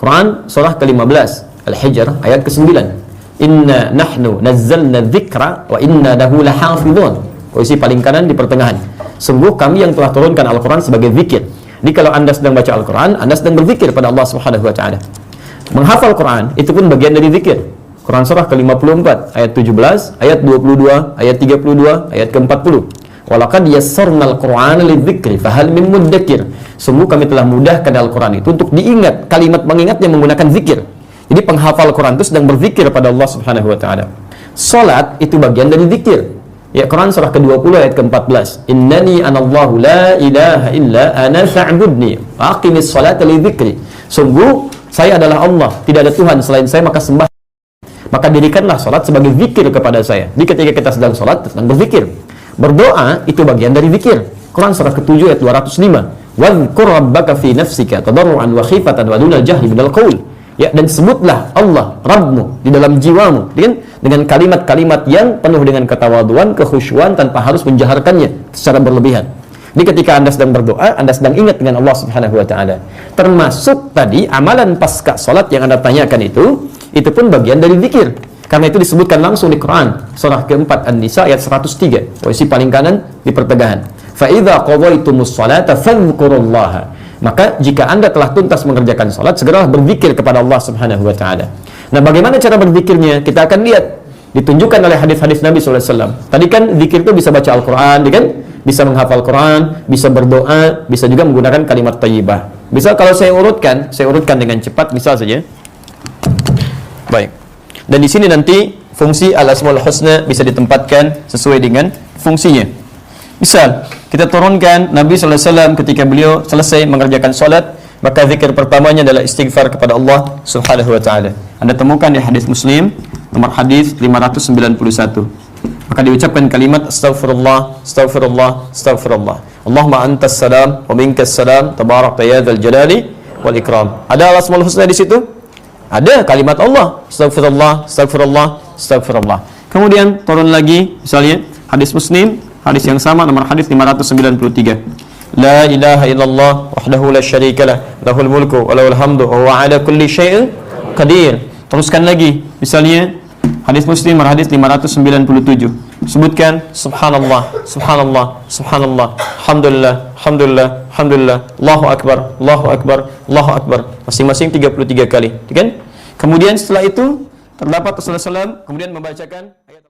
Quran surah ke-15 Al-Hijr ayat ke-9, Inna nahnu nazzalna dzikra wa inna lahu lahafidhun. Posisi paling kanan di pertengahan. Sungguh kami yang telah turunkan Al-Quran sebagai zikir. Jadi kalau anda sedang baca Al-Quran, anda sedang berzikir pada Allah Subhanahu wa ta'ala. Menghafal Quran itu pun bagian dari zikir. Quran surah ke-54 ayat 17, ayat 22, ayat 32, ayat ke-40. Walaqad yassarnal Qur'ana lidzikri fahal min muddakir. Sungguh kami telah mudahkan Al-Quran itu untuk diingat, kalimat mengingatnya menggunakan zikir. Jadi penghafal Quran itu sedang berzikir pada Allah Subhanahu wa taala. Salat itu bagian dari zikir. Ya, Quran surah ke-20 ayat ke-14. Innani anallahu la ilaha illa ana fa'budni wa aqimis salata lidzikri. Sungguh saya adalah Allah, tidak ada Tuhan selain saya, maka sembah. Maka dirikanlah salat sebagai zikir kepada saya. Jadi ketika kita sedang salat, sedang berzikir. Berdoa itu bagian dari zikir. Quran surah ke-7 ayat 205. Wadhkur rabbaka fi nafsika tadarruan wa khifatan wa dunal jahri minal qaul. Ya, dan sebutlah Allah Rabbmu di dalam jiwamu dengan kalimat-kalimat yang penuh dengan ketawaduan, kekhusyuan tanpa harus menjaharkannya secara berlebihan. Jadi ketika anda sedang berdoa, anda sedang ingat dengan Allah Subhanahu wa taala. Termasuk tadi amalan pasca salat yang anda tanyakan itu pun bagian dari zikir. Karena itu disebutkan langsung di Quran surah ke-4 An-Nisa ayat 103, posisi paling kanan di pertengahan. Fa idza qadaytumus salata fadhkurullaha. Maka jika anda telah tuntas mengerjakan salat, segeralah berzikir kepada Allah Subhanahu wa taala. Nah, bagaimana cara berzikirnya? Kita akan lihat ditunjukkan oleh hadis-hadis Nabi sallallahu alaihi wasallam. Tadi kan zikir itu bisa baca Al-Qur'an, kan? Bisa menghafal Quran, bisa berdoa, bisa juga menggunakan kalimat thayyibah. Misal kalau saya urutkan dengan cepat misal saja. Baik. Dan di sini nanti fungsi Al-Asmaul Husna bisa ditempatkan sesuai dengan fungsinya. Misal, kita turunkan Nabi sallallahu alaihi wasallam ketika beliau selesai mengerjakan salat, maka zikir pertamanya adalah istighfar kepada Allah Subhanahu wa taala. Anda temukan di hadis Muslim nomor hadis 591. Maka diucapkan kalimat astaghfirullah, astaghfirullah, astaghfirullah. Allahumma antas salam wa minkas salam, tabarakta ya dzal jalali wal ikram. Ada Asmaul Husna di situ? Ada kalimat Allah, astaghfirullah, astaghfirullah, astaghfirullah. Kemudian turun lagi, misalnya hadis Muslim, hadis yang sama nomor hadis 593. La ilaha illallah wahdahu la syarikalah, lahul mulku wa lahul hamdu wa huwa ala kulli syai'in qadir. Teruskan lagi, misalnya hadis Muslim nomor hadis 597. Sebutkan subhanallah, subhanallah, subhanallah, alhamdulillah, alhamdulillah, alhamdulillah, Allahu akbar, Allahu akbar, Allahu akbar. Masing-masing 33 kali, kan? Kemudian setelah itu terdapat Rasulullah SAW kemudian membacakan